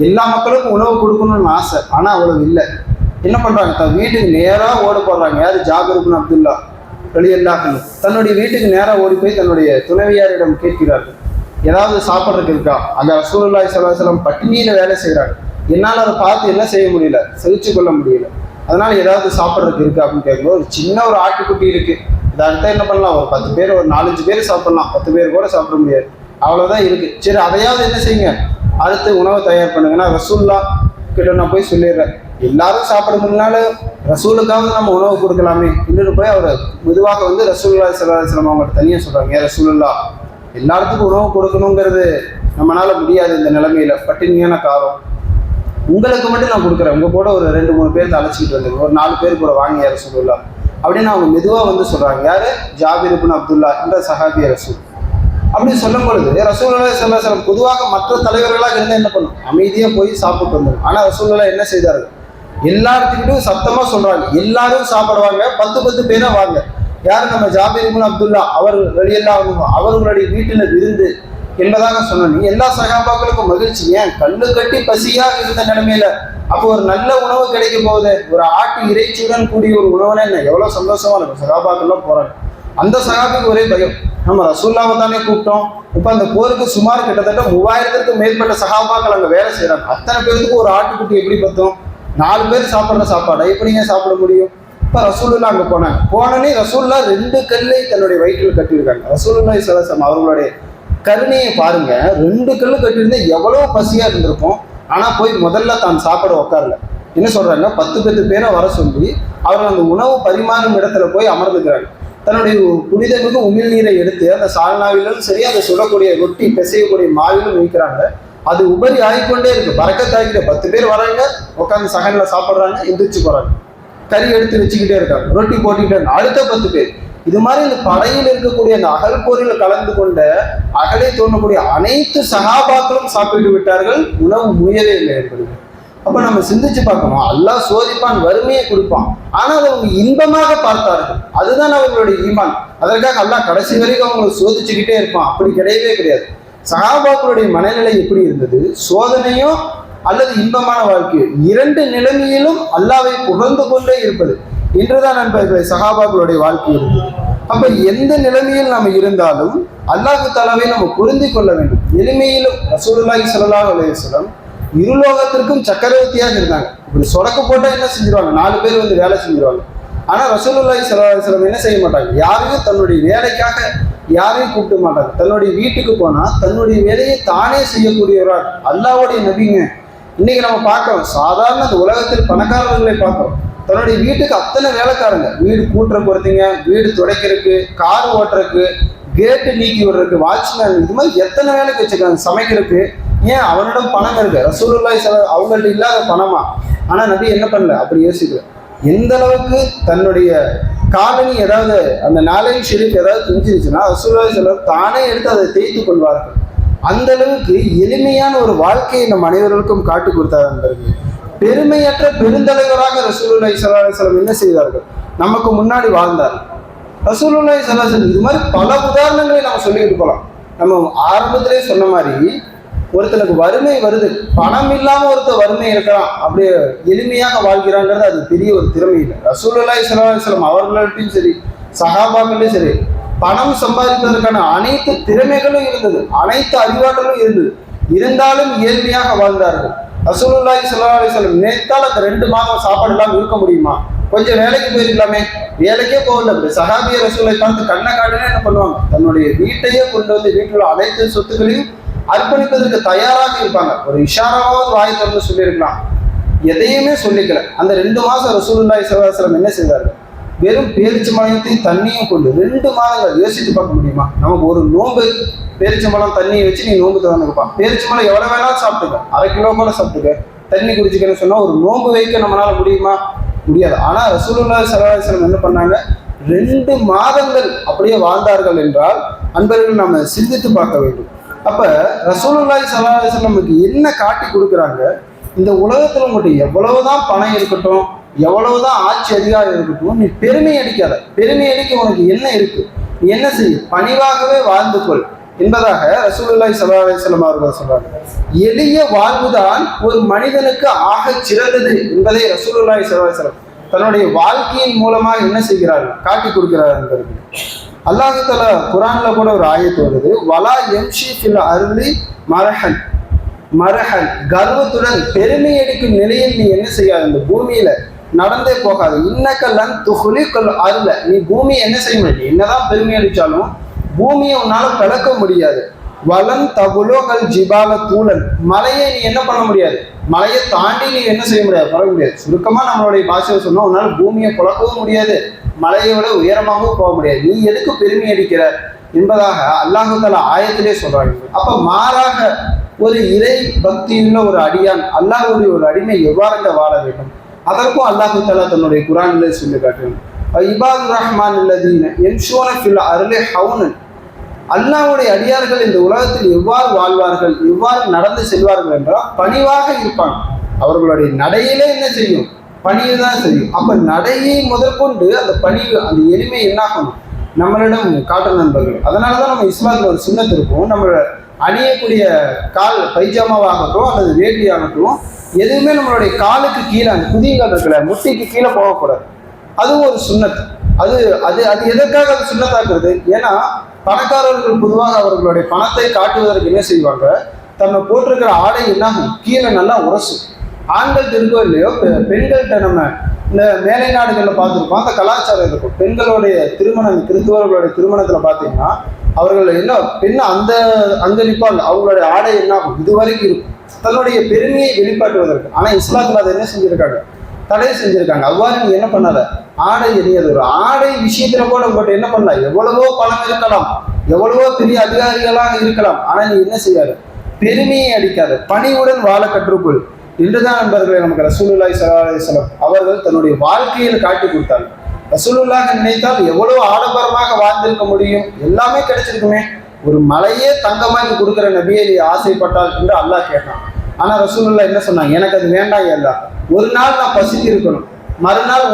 எல்லா மக்களுக்கும் உணவு கொடுக்கணும்னு ஆசை, ஆனா அவ்வளவு இல்லை. என்ன பண்றாங்க, தன் வீட்டுக்கு நேரா ஓட போடுறாங்க. யாரு, ஜாபிர் இப்னு அப்துல்லா ரலியல்லாஹு அன்ஹு தன்னுடைய வீட்டுக்கு நேரா ஓடி போய் தன்னுடைய துணைவியாரிடம் கேட்கிறார்கள், ஏதாவது சாப்பிட்றதுக்கு இருக்கா. அந்த ரசூலுல்லாஹி ஸல்லல்லாஹு அலைஹி வஸல்லம் பட்டினியில வேலை செய்கிறாங்க, என்னால் அதை பார்த்து என்ன செய்ய முடியல, சகிச்சு கொள்ள முடியல, அதனால ஏதாவது சாப்பிட்றதுக்கு இருக்கு அப்படின்னு கேட்கும்போது, ஒரு சின்ன ஒரு ஆட்டுக்குட்டி இருக்கு, இதை அடுத்த என்ன பண்ணலாம், ஒரு 10 பேர், ஒரு 4-5 பேர் சாப்பிடலாம், 10 பேர் கூட சாப்பிட முடியாது, அவ்வளோதான் இருக்குது. சரி, அதையாவது என்ன செய்யுங்க, அடுத்து உணவை தயார் பண்ணுங்கன்னா ரசூல்லா கிட்ட நான் போய் சொல்லிடுறேன், எல்லாரும் சாப்பிட முடியனால ரசூலுக்காவது நம்ம உணவு கொடுக்கலாமே இன்னொரு போய் அவர் மெதுவாக வந்து ரசூலுல்லாஹி ஸல்லல்லாஹு அலைஹி வஸல்லம் அவங்கள்ட்ட தனியாக சொல்கிறாங்க, ஏன் ரசூலுல்லா எல்லாத்துக்கும் உணவு கொடுக்கணுங்கிறது நம்மளால முடியாது, இந்த நிலைமையில பட்டினியான காலம், உங்களுக்கு மட்டும் நான் கொடுக்குறேன், உங்கள் கூட ஒரு 2-3 பேர் அழைச்சிக்கிட்டு வந்து ஒரு 4 பேர் கூட வாங்க யார் ரசூலுல்லா அப்படின்னு அவங்க மெதுவாக வந்து சொல்கிறாங்க. யார்? ஜாபிர் இப்னு அப்துல்லா என்ற சஹாபிய ரசூல். அப்படி சொல்லும் பொழுது ரசூலுல்லாஹி ஸல்லல்லாஹு அலைஹி வஸல்லம் பொதுவாக மற்ற தலைவர்களாக இருந்தால் என்ன பண்ணும், அமைதியாக போய் சாப்பிட்டு வந்துடும். ஆனால் ரசூலுல்லாஹ் என்ன செய்தார்கள், எல்லாத்துக்கிட்டும் சத்தமாக சொல்கிறாங்க, எல்லாரும் சாப்பிடுவாங்க, 10 பேராக வாங்க. யார்? நம்ம ஜாபிர் இப்னு அப்துல்லா அவர் ரலியல்லாஹு அவர்களுடைய வீட்டில் விருந்து என்பதாக சொன்னீங்க. எல்லா சகாபாக்களுக்கும் மகிழ்ச்சி, ஏன் கண்ணு கட்டி பசியாக இருந்த நிலைமையில அப்போ ஒரு நல்ல உணவு கிடைக்க போகுது, ஒரு ஆட்டு இறைச்சியுடன் கூடிய ஒரு உணவுனா என்ன எவ்வளோ சந்தோஷமா இருக்கும். சகாபாக்கள்லாம் போறாங்க. அந்த சகாபிக்கு ஒரே பயம், நம்ம ரசூல்லாவை தானே கூப்பிட்டோம், இப்போ அந்த போருக்கு சுமார் கிட்டத்தட்ட 3000க்கும் மேற்பட்ட சகாபாக்கள் அங்கே வேலை செய்கிறாங்க, அத்தனை பேருக்கு ஒரு ஆட்டுக்குட்டி எப்படி பத்தும், 4 பேர் சாப்பிட்ற சாப்பாடை எப்படிங்க சாப்பிட முடியும். இப்போ ரசூலுல்லா அங்கே போனோன்னே ரசூலுல்லா 2 கல்லை தன்னுடைய வயிற்றில் கட்டியிருக்காங்க. ரசூலுல்லாஹி ஸல்லல்லாஹு அலைஹி வஸல்லம் அவர்களுடைய கருணையை பாருங்க, 2 கல்லு கட்டியிருந்தா எவ்வளோ பசியாக இருந்திருக்கும். ஆனால் போய் முதல்ல தான் சாப்பிட உட்காரல. என்ன சொல்கிறாங்க, 10 பேரை வர சொல்லி அவர்கள் அந்த உணவு பரிமாறும் இடத்துல போய் அமர்ந்துக்கிறாங்க. தன்னுடைய புனிதமிகு உமிழ்நீரை எடுத்து அந்த சால்னாவிலும் சரி, அதை சுடக்கூடிய ரொட்டி பிசையக்கூடிய மாவிலும் வைக்கிறாங்க. அது உபரி ஆகிக்கொண்டே இருக்கு, பறக்கத்தாகிட்ட 10 பேர் வராங்க, உட்காந்து சகனில் சாப்பிட்றாங்க, எந்திரிச்சு போகிறாங்க, கறி எடுத்து வச்சுக்கிட்டே இருக்காங்க, ரொட்டி போட்டுக்கிட்டே அடுத்த 10 பேர். இது மாதிரி இந்த படையில் இருக்கக்கூடிய அந்த அகல் போரில் கலந்து கொண்ட அகலை தோன்றக்கூடிய அனைத்து சகாபாக்களும் சாப்பிட்டு விட்டார்கள், உணவு முயவே இல்லை என்பது. அப்ப நம்ம சிந்திச்சு பார்க்கணும், அல்லாஹ் சோதிப்பான், வறுமையை கொடுப்பான், ஆனால் அதை அவங்க இன்பமாக பார்த்தார்கள், அதுதான் அவங்களுடைய ஈமான். அதற்காக அல்லாஹ் கடைசி வரைக்கும் அவங்களை சோதிச்சுக்கிட்டே இருப்பான், அப்படி கிடையவே கிடையாது. சகாபாக்களுடைய மனநிலை எப்படி இருந்தது, சோதனையோ அல்லது இன்பமான வாழ்க்கை, 2 நிலைமையிலும் அல்லாஹ்வை புகழ்ந்து கொண்டே இருப்பது என்றுதான் நண்பர்களை சகாபாக்களுடைய வாழ்க்கை இருந்தது. அப்ப எந்த நிலைமையில் நம்ம இருந்தாலும் அல்லாஹ் தஆலாவை நம்ம பொருந்தி கொள்ள வேண்டும். எளிமையிலும் ரசூலுல்லாஹி ஸல்லல்லாஹு அலைஹி வஸல்லம் இருலோகத்திற்கும் சக்கரவர்த்தியாக இருந்தாங்க. இப்படி சொடக்கு போட்டால் என்ன செஞ்சிருவாங்க, 4 பேர் வந்து வேலை செஞ்சிருவாங்க. ஆனால் ரசூலுல்லாஹி ஸல்லல்லாஹு அலைஹி வஸல்லம் என்ன செய்ய மாட்டாங்க, யாரையும் தன்னுடைய வேலைக்காக யாரையும் கூப்பிட மாட்டாங்க. தன்னுடைய வீட்டுக்கு போனால் தன்னுடைய வேலையை தானே செய்யக்கூடியவராக அல்லாஹ்வுடைய நபிங்க. இன்னைக்கு நம்ம பார்க்கிறோம், சாதாரண இந்த உலகத்தில் பணக்காரர்களை பார்க்கிறோம், தன்னுடைய வீட்டுக்கு அத்தனை வேலைக்காரங்க, வீடு கூட்டுற பொறுத்தீங்க, வீடு துடைக்கிறதுக்கு, கார் ஓட்டுறதுக்கு, கேட்டு நீக்கி விடுறதுக்கு, வாட்ச்மேன், இது மாதிரி எத்தனை வேலைக்கு வச்சுருக்காங்க, சமைக்கிறதுக்கு. ஏன்? அவனிடம் பணம் இருக்கு, ரசூலுல்லாஹி ஸல்லல்லாஹு அவங்கள்ட்ட இல்லாத பணமா? ஆனால் நபி என்ன பண்ணல, அப்படி யோசிக்கல. எந்த அளவுக்கு தன்னுடைய காலனி ஏதாவது அந்த நாளையும் ஷெரீஃப் ஏதாவது தெரிஞ்சிருச்சுன்னா ரசூலுல்லாஹி ஸல்லல்லாஹு தானே எடுத்து அதை தேய்த்து கொள்வார்கள். அந்த அளவுக்கு எளிமையான ஒரு வாழ்க்கையை நம் அனைவர்களுக்கும் காட்டி கொடுத்தார்கள். பெருமையற்ற பெருந்தலைவராக ரசூலுல்லாஹி ஸல்லல்லாஹு அலைஹி வஸல்லம் என்ன செய்தார்கள், நமக்கு முன்னாடி வாழ்ந்தார்கள். ரசூலுல்லாஹி ஸல்லல்லாஹு அலைஹி வஸல்லம் இது மாதிரி பல உதாரணங்களை நம்ம சொல்லிக்கிட்டு போகலாம். நம்ம ஆரம்பத்திலே சொன்ன மாதிரி ஒருத்தனுக்கு வறுமை வருது, பணம் இல்லாமல் ஒருத்தர் வறுமை இருக்கிறான், அப்படியே எளிமையாக வாழ்கிறாங்கிறது அது பெரிய ஒரு திறமை இல்லை. ரசூலுல்லாஹி ஸல்லல்லாஹு அலைஹி வஸல்லம் அவர்கள்ட்டையும் சரி, சஹாபாக்களையும் சரி, பணம் சம்பாதிப்பதற்கான அனைத்து திறமைகளும் இருந்தது, அனைத்து அறிவாற்றலும் இருந்தது, இருந்தாலும் ஏழ்மையாக வாழ்ந்தார்கள். ரசூலுல்லாஹி ஸல்லல்லாஹு அலைஹி வஸல்லம் நினைத்தால் அந்த 2 மாதம் சாப்பாடு இல்லாமல் இருக்க முடியுமா? கொஞ்சம் வேலைக்கு போயிருக்கலாமே, வேலைக்கே போகல. சஹாபிய ரசூலை பார்த்து கண்ணை காட்டுனா என்ன பண்ணுவாங்க, தன்னுடைய வீட்டையே கொண்டு வந்து வீட்டில் அனைத்து சொத்துக்களையும் அர்ப்பணிப்பதற்கு தயாராக இருப்பாங்க. ஒரு இஷாராவது வாய் திறந்து சொல்லியிருக்கலாம், எதையுமே சொல்லிக்கல. அந்த 2 மாதம் ரசூலுல்லாஹி ஸல்லல்லாஹு அலைஹி வஸல்லம் என்ன செய்தார்கள், வெறும் பேரிச்சம்பழத்தையும் தண்ணியும் கொண்டு 2 மாதங்கள் யோசித்து பார்க்க முடியுமா? நமக்கு ஒரு நோன்பு, பேரிச்சம்பழம் தண்ணியை வச்சு நீ நோன்பு தரணுப்பான், பேரிச்சம்பழம் எவ்வளோ வேணாலும் சாப்பிட்டுக்க, 1/2 கிலோ கூட சாப்பிட்டுக்க, தண்ணி குடிச்சுக்கன்னு சொன்னால் ஒரு நோன்பு வைக்க நம்மளால முடியுமா? முடியாது. ஆனால் ரசூலுல்லாஹி ஸல்லல்லாஹு அலைஹி வஸல்லம் என்ன பண்ணாங்க, 2 மாதங்கள் அப்படியே வாழ்ந்தார்கள் என்றால் அன்பர்கள் நம்ம சிந்தித்து பார்க்க வேண்டும். அப்ப ரசூலுல்லாஹி ஸல்லல்லாஹு அலைஹி வஸல்லம் நமக்கு என்ன காட்டி கொடுக்குறாங்க, இந்த உலகத்துல உங்கள்கிட்ட எவ்வளவுதான் பணம் இருக்கட்டும், எவ்வளவுதான் ஆட்சி அதிகாரம் இருக்கட்டும், நீ பெருமை அடிக்காத, பெருமை அடிக்க உனக்கு என்ன இருக்கு, நீ என்ன செய்ய, பணிவாகவே வாழ்ந்து கொள் என்பதாக ரசூலுல்லாஹி ஸல்லல்லாஹு அலைஹி வஸல்லம் அவர்கள் சொல்றாங்க. எளிய வாழ்வுதான் ஒரு மனிதனுக்கு ஆக சிறந்தது என்பதை ரசூலுல்லாஹி ஸல்லல்லாஹு அலைஹி வஸல்லம் தன்னுடைய வாழ்க்கையின் மூலமாக என்ன செய்கிறார்கள், காட்டி கொடுக்கிறார்கள். அல்லாஹ் தஆலா குர்ஆன்ல கூட ஒரு ஆயத்து வருது, வலா யம்ஷி ஃபில் அர்லி மரஹன் மரஹன், கர்வத்துடன் பெருமை அடிக்கும் நிலையில் நீ என்ன செய்யாத, இந்த பூமியில நடந்தே போகாது. இன்னக்கல்லன் துகுலிக்கல் அருள, நீ பூமியை என்ன செய்ய முடியாது, என்னதான் பெருமை அடிச்சாலும் பூமியை உன்னால பிளக்க முடியாது. வலன் தபுலோகல் ஜிபால தூளன், மலையை நீ என்ன பண்ண முடியாது, மலையை தாண்டி நீ என்ன செய்ய முடியாது, பழக முடியாது. சுருக்கமா நம்மளுடைய பாஷையை சொன்னா உன்னால பூமியை புழக்கவும் முடியாது, மலையை விட உயரமாகவும் போக முடியாது. நீ எதுக்கு பெருமை அடிக்கிற என்பதாக அல்லாஹு தஆலா ஆயத்திலே சொல்றாங்க. அப்ப மாறாக ஒரு இறை பக்தியுள்ள ஒரு அடியான், அல்லாஹ்வுடைய ஒரு அடிமை எவ்வாறு வாழ வேண்டும், அதற்கும் அல்லாஹு தஆலா தன்னுடைய குர்ஆனிலே சொல்லி காட்டுறாங்க. இபாதுர் ரஹ்மான் அல்லதீன யம்ஷூன ஃபில் அர்லி ஹவுனன், அல்லாஹ்வுடைய அடியார்கள் இந்த உலகத்தில் எவ்வாறு வாழ்வார்கள், எவ்வாறு நடந்து செல்வார்கள் என்றால் பணிவாக இருப்பாங்க. அவர்களுடைய நடையிலே என்ன செய்யும், பணியை தான் செய்யும். அப்ப நடையை முதற்கொண்டு அந்த பணிவு, அந்த எளிமை என்னாகணும், நம்மளிடம் காட்டுற நண்பர்கள். அதனாலதான் நம்ம இஸ்லாத்தில் ஒரு சுன்னத் இருக்கும், நம்ம அணியக்கூடிய கால் பைஜாமாவாகட்டும் அல்லது வேட்டியாகட்டும், எதுவுமே நம்மளுடைய காலுக்கு கீழே, அந்த குதிங்கால் இருக்கல, முட்டிக்கு கீழே போகக்கூடாது. அதுவும் ஒரு சுன்னத். அது அது அது எதற்காக அது சுன்னத்தாக்குறது, ஏன்னா பணக்காரர்கள் பொதுவாக அவர்களுடைய பணத்தை காட்டுவதற்கு என்ன செய்வாங்க, தன்னை போட்டிருக்கிற ஆடை என்னாகும், கீழே நல்லா உரசும். ஆண்கள் இருக்கோ இல்லையோ, பெண்கள்கிட்ட நம்ம இந்த மேலை நாடுகளில் பார்த்துருப்போம், அந்த கலாச்சாரம் இருக்கும். பெண்களுடைய திருமணம், கிறிஸ்துவர்களுடைய திருமணத்தில் பார்த்தீங்கன்னா அவர்கள் என்ன பெண் அந்த அங்கே நிற்பாங்க, அவங்களுடைய ஆடை என்ன ஆகும், இதுவரைக்கும் இருக்கும், தன்னுடைய பெருமையை வெளிப்பாட்டுவதற்கு. ஆனால் இஸ்லாத்தில் அதை என்ன செஞ்சுருக்காங்க, தடை செஞ்சுருக்காங்க. அவ்வாறு நீ என்ன பண்ணாத, ஆடை எரியாது. ஒரு ஆடை விஷயத்துல கூட உங்கள்கிட்ட என்ன பண்ணலாம், எவ்வளவோ பணம் இருக்கலாம், எவ்வளவோ பெரிய அதிகாரிகளாக இருக்கலாம், ஆனால் நீ என்ன செய்யாத, பெருமையை அடிக்காத, பணிவுடன் வாழ கற்றுக்கொள் என்றுதான் நண்பர்களை நமக்கு ரசூலுல்லாஹி ஸல்லல்லாஹு அலைஹி வஸல்லம் அவர்கள் தன்னுடைய வாழ்க்கையில் காட்டி கொடுத்தாங்க. ரசூலுல்லாஹ் நினைத்தால் எவ்வளவு ஆடம்பரமாக வாழ்ந்திருக்க முடியும், எல்லாமே கிடைச்சிருக்குமே. ஒரு மலையே தங்கமாக்கி கொடுக்குற நபியை நீ ஆசைப்பட்டால் என்று அல்லாஹ் கேட்டான். ஆனால் ரசூலுல்லாஹ் என்ன சொன்னாங்க, எனக்கு அது வேண்டாம் எல்லா, ஒரு நாள் நான் பசித்து இருக்கணும், மறுநாள்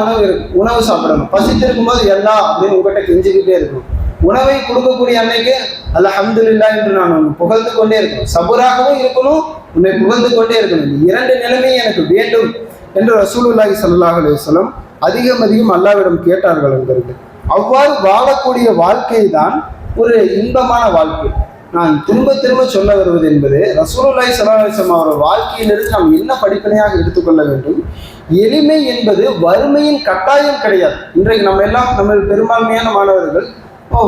உணவு சாப்பிடணும், பசித்திருக்கும் போது எல்லா அப்படின்னு உங்கள்கிட்ட கெஞ்சிக்கிட்டே இருக்கணும். உணவை கொடுக்கக்கூடிய அன்னைக்கு அல்ஹம்துலில்லாஹ் என்று நான் புகழ்ந்து கொண்டே இருக்கணும், சபூராகவும் இருக்கணும், உன்னை புகழ்ந்து கொண்டே இருக்கணும். இந்த இரண்டு நிலைமையும் எனக்கு வேண்டும் என்று ரசூலுல்லாஹி ஸல்லல்லாஹு அலைஹி வஸல்லம் அதிகம் அல்லாஹ்விடம் கேட்டார்கள் என்கிறது. அவ்வாறு வாழக்கூடிய வாழ்க்கை தான் ஒரு இன்பமான வாழ்க்கை. நான் திரும்ப சொல்ல வருவது என்பது, ரசூலுல்லாஹி ஸல்லல்லாஹு அலைஹி வஸல்லம் அவர்கள் வாழ்க்கையிலிருந்து நாம் என்ன படிப்பினையாக எடுத்துக்கொள்ள வேண்டும், எளிமை என்பது வறுமையின் கட்டாயம் கிடையாது. இன்றைக்கு நம்ம எல்லாம், நம்ம பெரும்பான்மையான மாணவர்கள்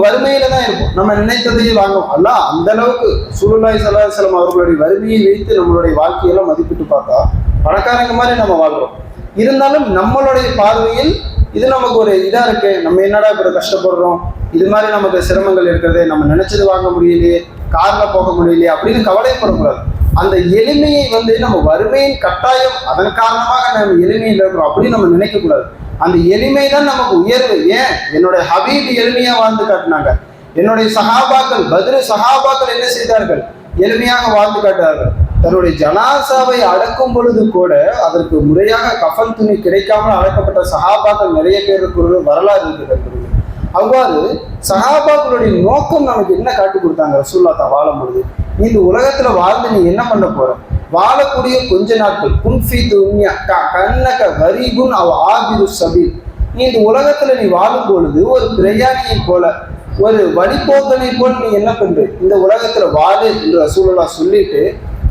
வறுமையில தான் இருக்கும், நம்ம நினைத்ததையே வாங்கும். அல்ல அந்த அளவுக்கு ரசூலுல்லாஹி ஸல்லல்லாஹு அலைஹி வஸல்லம் அவர்களுடைய வறுமையை வைத்து நம்மளுடைய வாழ்க்கையெல்லாம் மதிப்பிட்டு பார்த்தா பணக்காரங்க மாதிரி நம்ம வாழ்றோம். இருந்தாலும் நம்மளுடைய பார்வையில் இது நமக்கு ஒரு இதா இருக்கு, நம்ம என்னடா இப்படி கஷ்டப்படுறோம், இது மாதிரி நமக்கு சிரமங்கள் இருக்கிறது, நம்ம நினைச்சது வாங்க முடியலையே, கார்ல போக முடியலையே அப்படின்னு கவலைப்படக்கூடாது. அந்த எளிமையை நம்ம வறுமையின் கட்டாயம், அதன் காரணமாக நம்ம எளிமையில் இருக்கிறோம் அப்படின்னு நம்ம நினைக்க கூடாது. அந்த எளிமை தான் நமக்கு உயர்வு. ஏன், என்னுடைய ஹபீப் எளிமையா வாழ்ந்து காட்டினாங்க, என்னுடைய சஹாபாக்கள், பத்ரு சஹாபாக்கள் என்ன செய்தார்கள், எளிமையாக வாழ்ந்து காட்டார்கள். தன்னுடைய ஜனாசாவை அடக்கும் பொழுது கூட அதற்கு முறையாக கஃன் துணி கிடைக்காமல் அடக்கப்பட்ட சஹாபாக்கள் நிறைய பேர் இருக்கிற வரலாறு இருக்கிறது. அவ்வாறு சஹாபாக்களுடைய நோக்கம் நமக்கு என்ன காட்டி கொடுத்தாங்க, ரசூலுல்லாஹ் தான் வாழும் பொழுது இந்த உலகத்துல வாழ்ந்து நீ என்ன பண்ண போற, வாழக்கூடிய கொஞ்ச நாட்கள் குன்ஃபி துன்யா கன்னக கரீபுன் அவ் ஆபிரு சபீல், நீ இந்த உலகத்துல நீ வாழும் பொழுது ஒரு பிரயாணியை போல, ஒரு வழிபோக்கனை போல் நீ என்ன பண்ற, இந்த உலகத்துல வாழு என்று ரசூலுல்லாஹ் சொல்லிட்டு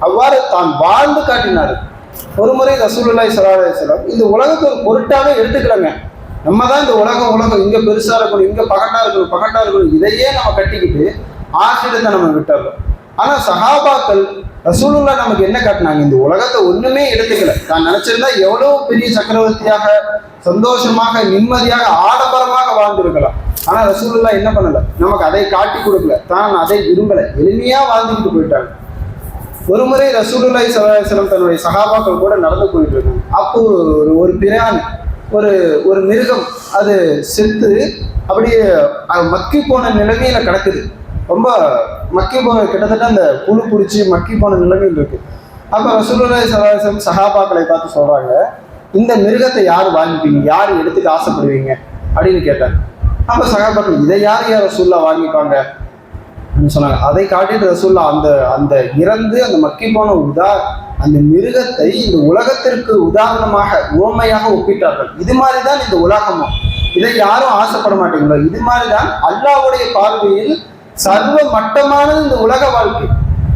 அவ்வாறு தான் வாழ்ந்து காட்டினாரு. ஒரு முறை ரசூலுல்லாஹி ஸல்லல்லாஹு அலைஹி வஸல்லம் இந்த உலகத்தை ஒரு பொருட்டாவே எடுத்துக்கலங்க. நம்ம தான் இந்த உலகம் இங்க பெருசா இருக்கணும், இங்க பகட்டா இருக்கணும், இதையே நம்ம கட்டிக்கிட்டு ஆசிரியத்தை நம்ம விட்டுறோம். ஆனா சஹாபாக்கள் ரசூலுல்லாஹ் நமக்கு என்ன காட்டினாங்க, இந்த உலகத்தை ஒண்ணுமே எடுத்துக்கல, தான் நினைச்சிருந்தா எவ்வளவு பெரிய சக்கரவர்த்தியாக சந்தோஷமாக நிம்மதியாக ஆடம்பரமாக வாழ்ந்திருக்கலாம். ஆனா ரசூலுல்லாஹ் என்ன பண்ணல, நமக்கு அதை காட்டி கொடுக்கல, தான் அதை விரும்பல, எளிமையா வாழ்ந்துக்கிட்டு போயிட்டாங்க. ஒரு முறை ரசூலுல்லாஹி ஸல்லல்லாஹு அலைஹி வஸல்லம் தன்னுடைய சஹாபாக்கள் கூட நடந்து போயிட்டு இருக்காங்க. அப்போ ஒரு பிராணி, ஒரு மிருகம் அது செத்து அப்படியே மக்கி போன நிலைமையில கிடக்குது. ரொம்ப மக்கி போன, கிட்டத்தட்ட அந்த புழு பிடிச்சி மக்கி போன நிலைமையில் இருக்கு. அப்ப ரசூலுல்லாஹி ஸல்லல்லாஹு அலைஹி வஸல்லம் சஹாபாக்களை பார்த்து சொல்றாங்க, இந்த மிருகத்தை யார் வாங்கிப்பீங்க, யார் எடுத்துக்க ஆசைப்படுவீங்க அப்படின்னு கேட்டாங்க. அப்ப சஹாபாக்கள், இதை யார் ரசூலுல்லாஹ் வாங்கிப்பாங்க அப்படின்னு சொன்னாங்க. அதை காட்டிட்டு ரசூலுல்லாஹ் அந்த இறந்து அந்த மக்கி போன அந்த மிருகத்தை இந்த உலகத்திற்கு உதாரணமாக உவமையாக ஒப்பிட்டார்கள். இது மாதிரிதான் இந்த உலகமும், இதை யாரும் ஆசைப்பட மாட்டீங்களோ, இது மாதிரிதான் அல்லாஹ்வுடைய பார்வையில் சர்வ மட்டமானது இந்த உலக வாழ்க்கை.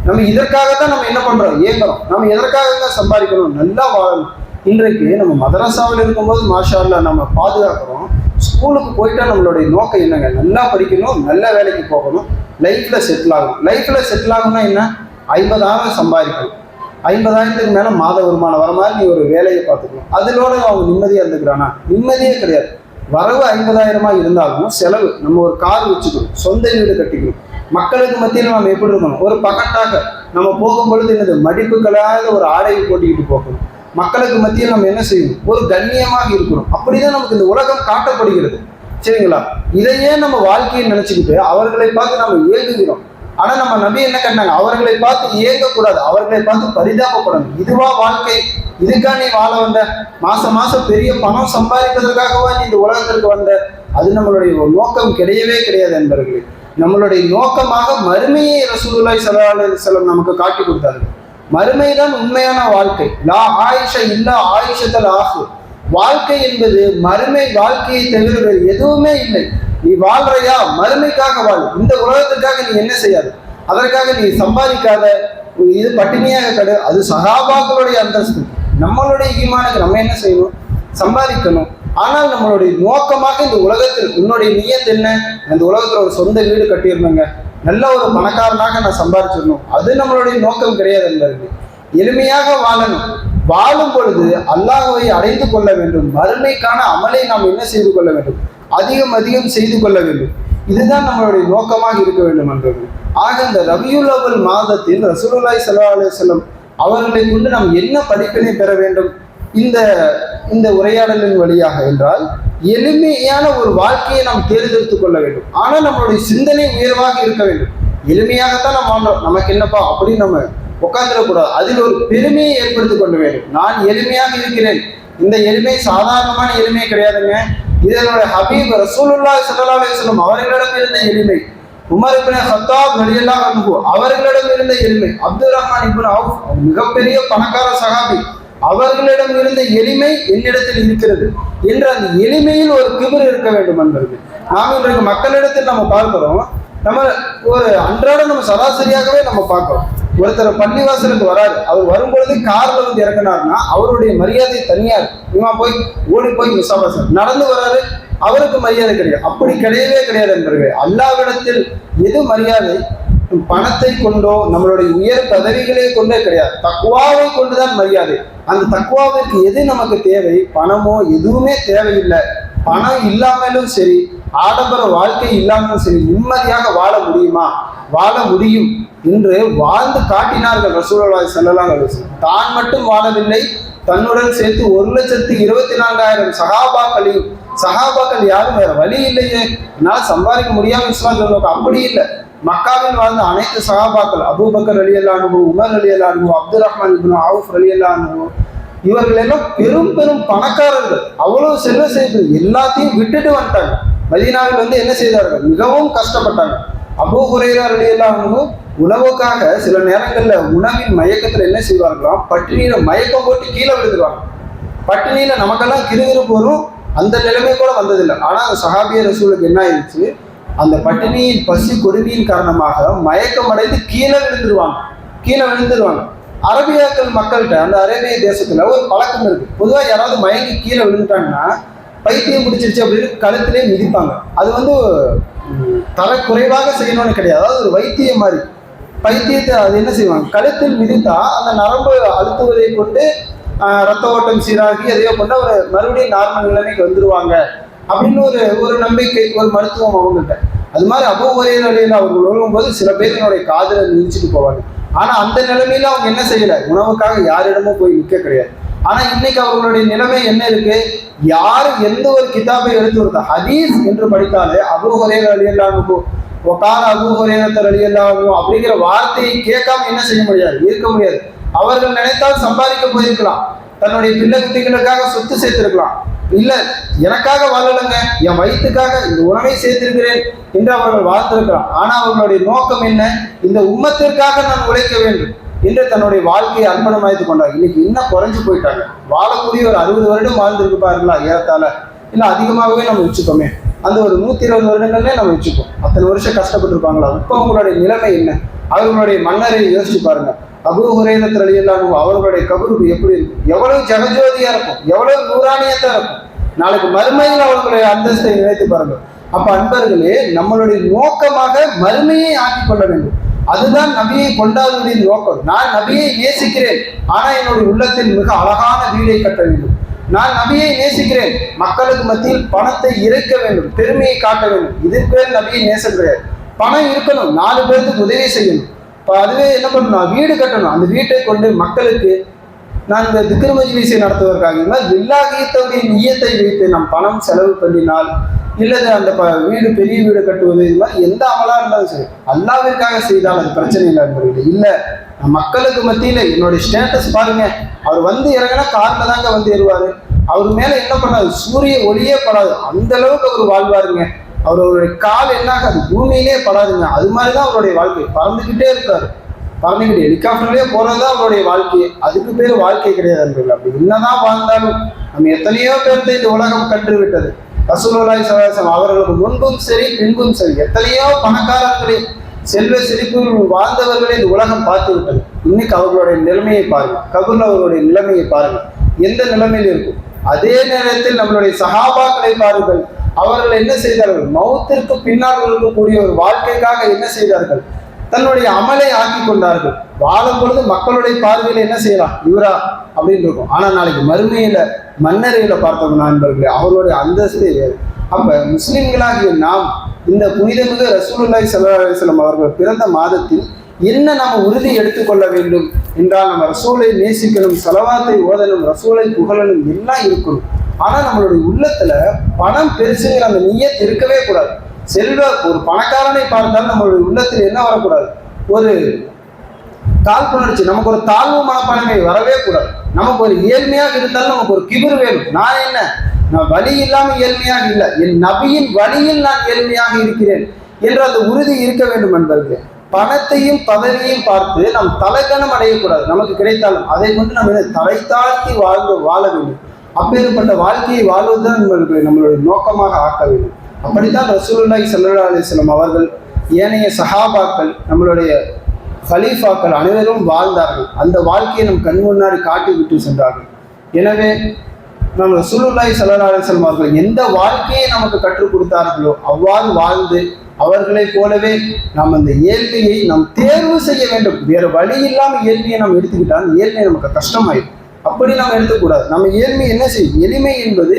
நம்ம இதற்காகத்தான் நம்ம என்ன பண்றோம், ஏங்குறோம், நம்ம எதற்காக தான் சம்பாதிக்கணும், நல்லா வாழணும், இன்றைக்கு நம்ம மதரசாவில் இருக்கும்போது மாஷா அல்லாஹ் நம்ம பாதுகாக்கிறோம். ஸ்கூலுக்கு போயிட்டா நம்மளுடைய நோக்கம் என்னங்க? நல்லா படிக்கணும், நல்ல வேலைக்கு போகணும், லைஃப்பில் செட்டில் ஆகணும். லைஃப்பில் செட்டில் ஆகணும்னா என்ன? 50,000 சம்பாதிக்கணும், 50,000க்கு மேலே மாத வருமானம் வர மாதிரி நீ ஒரு வேலையை பார்த்துக்கணும். அதிலோட அவங்க நிம்மதியாக இருந்துக்கிறானா? நிம்மதியே கிடையாது. வரவு 50,000 இருந்தாலும் செலவு. நம்ம ஒரு கார் வச்சுக்கணும், சொந்த வீடு கட்டிக்கணும், மக்களுக்கு மத்தியில் நம்ம எப்படி இருக்கணும்? ஒரு பகட்டாக நம்ம போகும்பொழுது என்னது? மடிப்புகளாக ஒரு ஆடையை போட்டிக்கிட்டு போகணும். மக்களுக்கு மத்தியில் நம்ம என்ன செய்யணும்? ஒரு கண்ணியமாக இருக்கணும். அப்படிதான் நமக்கு இந்த உலகம் காட்டப்படுகிறது. சரிங்களா? இதையே நம்ம வாழ்க்கையை நினைச்சுக்கிட்டு அவர்களை பார்த்து நம்ம ஏங்குகிறோம். ஆனா நம்ம நபி என்ன கண்டாங்க? அவர்களை பார்த்து ஏங்கக்கூடாது, அவர்களை பார்த்து பரிதாபப்படணும். இதுவா வாழ்க்கை? இதுக்கா நீ வாழ வந்த? மாசம் பெரிய பணம் சம்பாதிப்பதற்காகவா நீ இந்த உலகத்திற்கு வந்த? அது நம்மளுடைய நோக்கம் கிடையவே கிடையாது என்பவர்களே. நம்மளுடைய நோக்கமாக மறுமையை ரசூலுல்லாஹி ஸல்லல்லாஹு அலைஹி வஸல்லம் நமக்கு காட்டி கொடுத்தார்கள். மறுமைதான் உண்மையான வாழ்க்கை. லா ஆயிஷ இல்லா ஆயிஷத்தல் ஆஹு. வாழ்க்கை என்பது மறுமை வாழ்க்கையை தவிர வேறு எதுவுமே இல்லை. நீ வாழ்றையா? மறுமைக்காக வாழ். இந்த உலகத்துக்காக நீ என்ன செய்யாது, அதற்காக நீ சம்பாதிக்காத, இது பட்டினியாக கடு. அது சஹாபாக்களுடைய அந்தஸ்து. நம்மளுடைய ஈமானுக்கு நம்ம என்ன செய்யணும்? சம்பாதிக்கணும். ஆனால் நம்மளுடைய நோக்கமாக இந்த உலகத்தில் உன்னுடைய நியத் என்ன? இந்த உலகத்தில் ஒரு சொந்த வீடு கட்டியிருந்தேங்க, நல்ல ஒரு பணக்காரனாக நான் சம்பாதிச்சிடணும், அது நம்மளுடைய நோக்கம் கிடையாது என்பது. எளிமையாக வாழணும். வாழும் பொழுது அல்லாஹ்வை அடைந்து கொள்ள வேண்டும். மறுமைக்கான அமலை நாம் என்ன செய்து கொள்ள வேண்டும்? அதிகம் செய்து கொள்ள வேண்டும். இதுதான் நம்மளுடைய நோக்கமாக இருக்க வேண்டும் என்பது. ஆக இந்த ரபியுல் அவ்வல் மாதத்தில் ரசூலுல்லாஹி ஸல்லல்லாஹு அலைஹி வஸல்லம் அவர்களை கொண்டு நாம் என்ன படிப்பினை பெற வேண்டும் இந்த உரையாடலின் வழியாக என்றால், எளிமையான ஒரு வாழ்க்கையை நாம் தேர்ந்தெடுத்துக் கொள்ள வேண்டும். ஆனால் நம்மளுடைய சிந்தனை உயர்வாக இருக்க வேண்டும். எளிமையாகத்தான் நம்ம வாழ்றோம், நமக்கு என்னப்பா அப்படின்னு நம்ம உட்காந்துடக்கூடாது. அதில் ஒரு பெருமையை ஏற்படுத்திக் கொள்ள வேண்டும். நான் எளிமையாக இருக்கிறேன். இந்த எளிமை சாதாரணமான எளிமை கிடையாதுங்க. இதனுடைய ஹபீப் ரசூலுல்லாஹி ஸல்லல்லாஹு அலைஹி வஸல்லம் அவர்களிடம் இருந்த எளிமை, உமர் இப்னு கத்தாப் ரலியல்லாஹு அன்ஹு அவர்களிடம் இருந்த எளிமை, அப்துர் ரஹ்மான் இப்னு அவுஃப் மிகப்பெரிய பணக்கார சஹாபி, அவர்களிடம் இருந்த எளிமை என்னிடத்தில் இருக்கிறது என்ற அந்த எளிமையில் ஒரு கிபர் இருக்க வேண்டும் என்பது. நாம் இன்றைக்கு மக்களிடத்தில் நம்ம பார்க்கிறோம். நம்ம ஒரு அன்றாட நம்ம சராசரியாகவே நம்ம பார்க்கிறோம். ஒருத்தர் பள்ளிவாசலுக்கு வராரு, அவர் வரும்பொழுது கார்ல வந்து இறங்கினார்னா அவருடைய மரியாதை தனியார். இவன் போய் ஓடி போய் முசாபாசன் நடந்து வராரு, அவருக்கு மரியாதை கிடையாது. அப்படி கிடையவே கிடையாது என்பது. அல்லாஹ்விடத்தில் எது மரியாதை? பணத்தை கொண்டோ நம்மளுடைய உயர் பதவிகளே கொண்டே கிடையாது. தக்வாவை கொண்டுதான் மரியாதை. அந்த தக்வாவிற்கு எது நமக்கு தேவை? பணமோ எதுவுமே தேவையில்லை. பணம் இல்லாமலும் சரி, ஆடம்பர வாழ்க்கை இல்லாமலும் சரி, நிம்மதியாக வாழ முடியுமா? வாழ முடியும் என்று வாழ்ந்து காட்டினார்கள் ரசூலுல்லாஹி ஸல்லல்லாஹு அலைஹி வஸல்லம். தான் மட்டும் வாழவில்லை, தன்னுடன் சேர்த்து 1,24,000 சஹாபாக்கள் யாரும் வேற வழி இல்லையே, என்னால் சம்பாதிக்க முடியாம இஸ்லாம் சொல்லுவாங்க. அப்படி இல்லை. மக்காவில் வாழ்ந்த அனைத்து சஹாபாக்கள், அபூபக்கர் ரலியல்லாஹு அன்ஹு, உமர் ரலியல்லாஹு அன்ஹு, அப்துர் ரஹ்மான் இப்னு அவுஃப் ரலியல்லாஹு அன்ஹு, இவர்கள் எல்லாம் பெரும் பணக்காரர்கள். அவ்வளவு செல்வ செய்து எல்லாத்தையும் விட்டுட்டு வந்துட்டாங்க. மதீனாவில் வந்து என்ன செய்தார்கள்? மிகவும் கஷ்டப்பட்டாங்க. அபூ ஹுரைரா ரலியல்லாஹு அன்ஹு உணவுக்காக சில நேரங்களில் உணவின் மயக்கத்தில் என்ன செய்வார்களாம்? பட்டினியில மயக்கம் போட்டு கீழே விழுந்துருவாங்க. பட்டினியில நமக்கெல்லாம் கிருகிருப்பு வரும், அந்த நிலைமை கூட வந்ததில்லை. ஆனால் அந்த சஹாபிய ரசூலுக்கு என்ன ஆயிடுச்சு? அந்த பட்டினியின் பசி கொடுமையின் காரணமாக மயக்கம் அடைந்து கீழே விழுந்துருவாங்க. அரபியாக்கள் மக்கள்கிட்ட, அந்த அரேபிய தேசத்துல ஒரு பழக்கம் இருக்கு. பொதுவாக யாராவது மயங்கி கீழே விழுந்துட்டாங்கன்னா பைத்தியம் பிடிச்சிருச்சு அப்படின்னு கழுத்திலே மிதிப்பாங்க. அது வந்து தரக்குறைவாக செய்யணும்னு கிடையாது, அதாவது ஒரு வைத்தியம் மாதிரி. பைத்தியத்தை அது என்ன செய்வாங்க? கழுத்தில் மிதித்தா அந்த நரம்பு அழுத்துவதை கொண்டு ரத்த ஓட்டம் சீராகி அதையோ கொண்டு அவர் மறுபடியும் நார்மல் நிலைமைக்கு வந்துடுவாங்க அப்படின்னு ஒரு நம்பிக்கை, ஒரு மருத்துவம் அவங்கள்ட்ட. அது மாதிரி அபூ ஹுரைரா ரலியல்லாஹு அவர்கள் ஒழுங்கும்போது சில பேர் என்னுடைய காதலை மிதிச்சுட்டு போவாங்க. ஆனால் அந்த நிலைமையில அவங்க என்ன செய்யலை? உணவுக்காக யாரிடமும் போய் நிற்க கிடையாது. ஆனால் இன்னைக்கு அவர்களுடைய நிலைமை என்ன இருக்கு? யார் எந்த ஒரு கிதாபை எடுத்து கொடுத்த ஹதீஸ் என்று படித்தாலே அபூ ஹுரைரா ரலியல்லாஹு அன்ஹு, ஒகான அபூ ஹுரைரா ரலியல்லாஹு அன்ஹு அப்படிங்கிற வார்த்தையை கேட்காம என்ன செய்ய முடியாது? இருக்க முடியாது. அவர்கள் நினைத்தால் சம்பாதிக்க போயிருக்கலாம், தன்னுடைய பிள்ளை குட்டிகளுக்காக சொத்து சேர்த்திருக்கலாம். இல்ல, எனக்காக வாழலைங்க, என் வயிற்றுக்காக இந்த உணவை சேர்த்திருக்கிறேன் என்று அவர்கள் வாழ்ந்திருக்கிறான். ஆனா அவர்களுடைய நோக்கம் என்ன? இந்த உம்மத்திற்காக நான் உழைக்க வேண்டும் என்று தன்னுடைய வாழ்க்கையை அர்ப்பணமாய்த்து கொண்டாங்க. இன்னைக்கு இன்னும் குறைஞ்சு போயிட்டாங்க. வாழக்கூடிய ஒரு 60 வருடம் வாழ்ந்திருக்கு பாருங்களா, ஏறத்தால இல்லை அதிகமாகவே நம்ம வச்சுக்கோமே. அந்த ஒரு 120 வருடங்களே நம்ம வச்சுப்போம். அத்தனை வருஷம் கஷ்டப்பட்டுருப்பாங்களா? இப்போ அவங்களுடைய நிலைமை என்ன? அவர்களுடைய மன்னரை யோசிச்சு பாருங்க. அபூ ஹுரைரா ரலியல்லாஹு அன்ஹு அவர்களுடைய கபருக்கு எப்படி இருக்கும்? எவ்வளவு ஜகஜோதியா இருக்கும், எவ்வளவு நூறானியத்தா இருக்கும். நாளைக்கு மறுமையில் அவர்களுடைய அந்தஸ்தை நினைத்து பாருங்க. அப்ப அன்பர்களே, நம்மளுடைய நோக்கமாக மறுமையை ஆக்கிக் கொள்ள வேண்டும். அதுதான் நபியை கொண்டாடுவதின் நோக்கம். நான் நபியை நேசிக்கிறேன், ஆனா என்னுடைய உள்ளத்தில் மிக அழகான வீடை கட்ட வேண்டும். நான் நபியை நேசிக்கிறேன், மக்களுக்கு மத்தியில் பணத்தை இறைக்க வேண்டும், பெருமையை காட்ட வேண்டும். இதுக்கு பேர் நபியை நேசம் கிடையாது. பணம் இருக்கணும், 4 பேருக்கு உதவி செய்யணும். இப்போ அதுவே என்ன பண்ணணும்? வீடு கட்டணும். அந்த வீட்டை கொண்டு மக்களுக்கு நான் இந்த திக்ர் மஜ்லிஸை நடத்துவதற்காக லில்லாஹியத்துடைய நியத்தை வைத்து நாம் பணம் செலவு பண்ணினால், இல்லது அந்த வீடு பெரிய வீடு கட்டுவது, இது மாதிரி எந்த அமலா இருந்தாலும் சரி அல்லாஹ்விற்காக செய்தால் அது பிரச்சனை இல்லை என்பது இல்லை. மக்களுக்கு மத்தியில் என்னுடைய ஸ்டேட்டஸ் பாருங்க, அவர் வந்து இறங்கினா காரில் தாங்க வந்து ஏறுவார். அவர் மேலே என்ன பண்ணாது? சூரிய ஒளியே படாது, அந்த அளவுக்கு அவர் வாழ்வாருங்க. அவருடைய கால் என்னாகாது? பூமியிலே படாதுங்க. அது மாதிரி தான் அவருடைய வாழ்க்கை. பறந்துக்கிட்டே இருக்காரு, பறந்துக்கிட்டு ஹெலிகாப்டர்லேயே போகிறது தான் அவருடைய வாழ்க்கையே. அதுக்கு பேர் வாழ்க்கை கிடையாது என்பது. அப்படி என்னதான் வாழ்ந்தாலும் நம்ம எத்தனையோ பேர்த்த இந்த உலகம் கற்று விட்டது. ரசூலுல்லாஹி ஸல்லல்லாஹு அலைஹி வஸல்லம் அவர்களுக்கு முன்பும் சரி பின்பும் சரி எத்தனையோ பணக்காரர்களே செல்வ செழிப்பில் வாழ்ந்தவர்களை இந்த உலகம் பார்த்து விட்டது. இன்னைக்கு அவர்களுடைய நிலைமையை பாருங்க, கபூர்ல அவர்களுடைய நிலைமையை பாருங்க, எந்த நிலைமையில் இருக்கும். அதே நேரத்தில் நம்மளுடைய சஹாபாக்களை பாருங்கள், அவர்கள் என்ன செய்தார்கள்? மௌத்திற்கு பின்னால் இருக்கக்கூடிய ஒரு வாழ்க்கைக்காக என்ன செய்தார்கள்? தன்னுடைய அமலை ஆக்கி கொண்டார்கள். வாழும் பொழுது மக்களுடைய பார்வையில் என்ன செய்யலாம்? இவரா அப்படின்னு இருக்கும். ஆனால் நாளைக்கு மறுமையில மன்னரையில பார்த்தோம்னா நண்பர்களே, அவர்களுடைய அந்தஸ்தே வேறு. அப்ப முஸ்லிம்களாகிய நாம் இந்த புனிதமிகு ரசூலுல்லாஹி ஸல்லல்லாஹு அலைஹி வஸல்லம் அவர்கள் பிறந்த மாதத்தில் என்ன நம்ம உறுதி எடுத்துக்கொள்ள வேண்டும் என்றால், நம்ம ரசூலை நேசிக்கணும், ஸலவாத்தை ஓதணும், ரசூலை புகழணும், எல்லாம் இருக்கணும். ஆனால் நம்மளுடைய உள்ளத்துல பணம் பெருசுங்கிற அந்த நியத் இருக்கவே கூடாது. ஒரு பணக்காரனை பார்த்தால் நம்மளுடைய உள்ளத்தில் என்ன வரக்கூடாது? ஒரு காழ்ப்புணர்ச்சி, நமக்கு ஒரு தாழ்வு மனப்பான்மை வரவே கூடாது. நமக்கு ஒரு ஏழ்மையாக இருந்தாலும் நமக்கு ஒரு கிபர் வேணும். நான் என்ன, நான் வழி இல்லாமல் ஏழ்மையாக இல்லை, என் நபியின் வழியில் நான் ஏழ்மையாக இருக்கிறேன் என்ற அந்த உறுதி இருக்க வேண்டும் என்பது. பணத்தையும் பதவியையும் பார்த்து நாம் தலைகணம் அடையக்கூடாது. நமக்கு கிடைத்தாலும் அதை கொண்டு நம்ம தலை தாழ்த்தி வாழ வேண்டும். அப்பேற்பட்ட வாழ்க்கையை வாழ்வதுதான் நம்மளுடைய நோக்கமாக ஆக்க வேண்டும். அப்படித்தான் ரசூலுல்லாஹி ஸல்லல்லாஹு அலைஹி வஸல்லம் அவர்கள், ஏனைய சஹாபாக்கள், நம்மளுடைய கலீஃபாக்கள் அனைவரும் வாழ்ந்தார்கள். அந்த வாழ்க்கையை நம் கண் முன்னாடி காட்டி விட்டு சென்றார்கள். எனவே நம்ம ரசூலுல்லாஹி ஸல்லல்லாஹு அலைஹி வஸல்லம் அவர்கள் எந்த வாழ்க்கையை நமக்கு கற்றுக் கொடுத்தார்களோ அவ்வாறு வாழ்ந்து அவர்களைப் போலவே நாம் அந்த ஏழ்மையை நாம் தேர்வு செய்ய வேண்டும். வேறு வழி இல்லாமல் ஏழ்மையை நாம் எடுத்துக்கிட்டால் ஏழ்மை நமக்கு கஷ்டமாயிடும். அப்படி நாம் எடுத்துக்கூடாது. நம்ம ஏழ்மை என்ன செய்யும்? எளிமை என்பது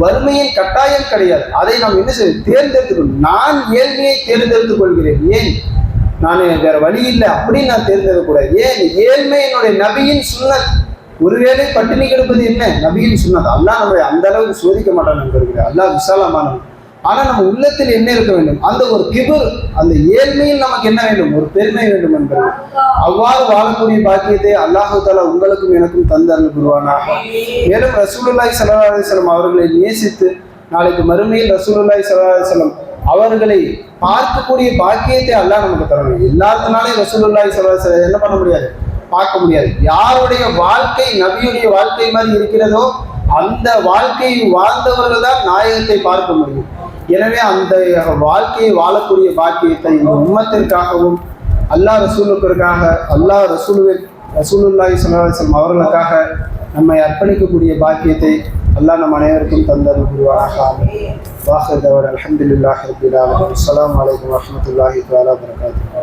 வறுமையின் கட்டாயம் கிடையாது. அதை நாம் என்ன செய்ய தேர்ந்தெடுத்துக்கணும். நான் ஏழ்மையை தேர்ந்தெடுத்துக் கொள்கிறேன். ஏன்? நான் வேற வழி இல்லை அப்படின்னு நான் தேர்ந்தெடுக்கக்கூடாது. ஏன்? ஏழ்மை என்னுடைய நபியின் சுன்னத். ஒருவேளை பட்டினி கிடப்பது என்ன? நபியின் சுன்னத். அல்லாஹ் நம்மளை அந்த அளவுக்கு சோதிக்க மாட்டான் இருக்கிறார். அல்லாஹ் விசாலமானவன். ஆனால் நம்ம உள்ளத்தில் என்ன இருக்க வேண்டும்? அந்த ஒரு கிபர், அந்த ஏழ்மையில் நமக்கு என்ன வேண்டும்? ஒரு பெருமை வேண்டும் என்பது. அவ்வாறு வாழக்கூடிய பாக்கியத்தை அல்லாஹு தஆலா உங்களுக்கும் எனக்கும் தந்தருள் புரிவானாக. மேலும் ரசூலுல்லாஹி ஸல்லல்லாஹு அலைஹி வஸல்லம் அவர்களை நேசித்து நாளைக்கு மறுமையில் ரசூலுல்லாஹி ஸல்லல்லாஹு அலைஹி வஸல்லம் அவர்களை பார்க்கக்கூடிய பாக்கியத்தை அல்லாஹ் நமக்கு தரணும். எல்லாத்தினாலையும் ரசூலுல்லாஹி ஸல்லல்லாஹு அலைஹி வஸல்லம் என்ன பண்ண முடியாது? பார்க்க முடியாது. யாருடைய வாழ்க்கை நபியுடைய வாழ்க்கை மாதிரி இருக்கிறதோ அந்த வாழ்க்கையை வாழ்ந்தவர்கள் தான் நாயகத்தை பார்க்க முடியும். எனவே அந்த வாழ்க்கையை வாழக்கூடிய பாக்கியத்தை இந்த உம்மத்திற்காகவும் அல்லாஹ் ரசூலுக்காக, அல்லாஹ் ரசூலுல்லாஹி ஸல்லல்லாஹு அலைஹி வஸல்லம் அவர்களுக்காக நம்மை அர்ப்பணிக்கக்கூடிய பாக்கியத்தை அல்லாஹ் நம் அனைவருக்கும் தந்தருள் புரிவானாக. ஆமீன். வாஹிர் தஅவானா அல்ஹம்துலில்லாஹி ரப்பில் ஆலமீன். அஸ்ஸலாமு அலைக்கும் வரஹ்மத்துல்லாஹி வபரகாத்துஹு.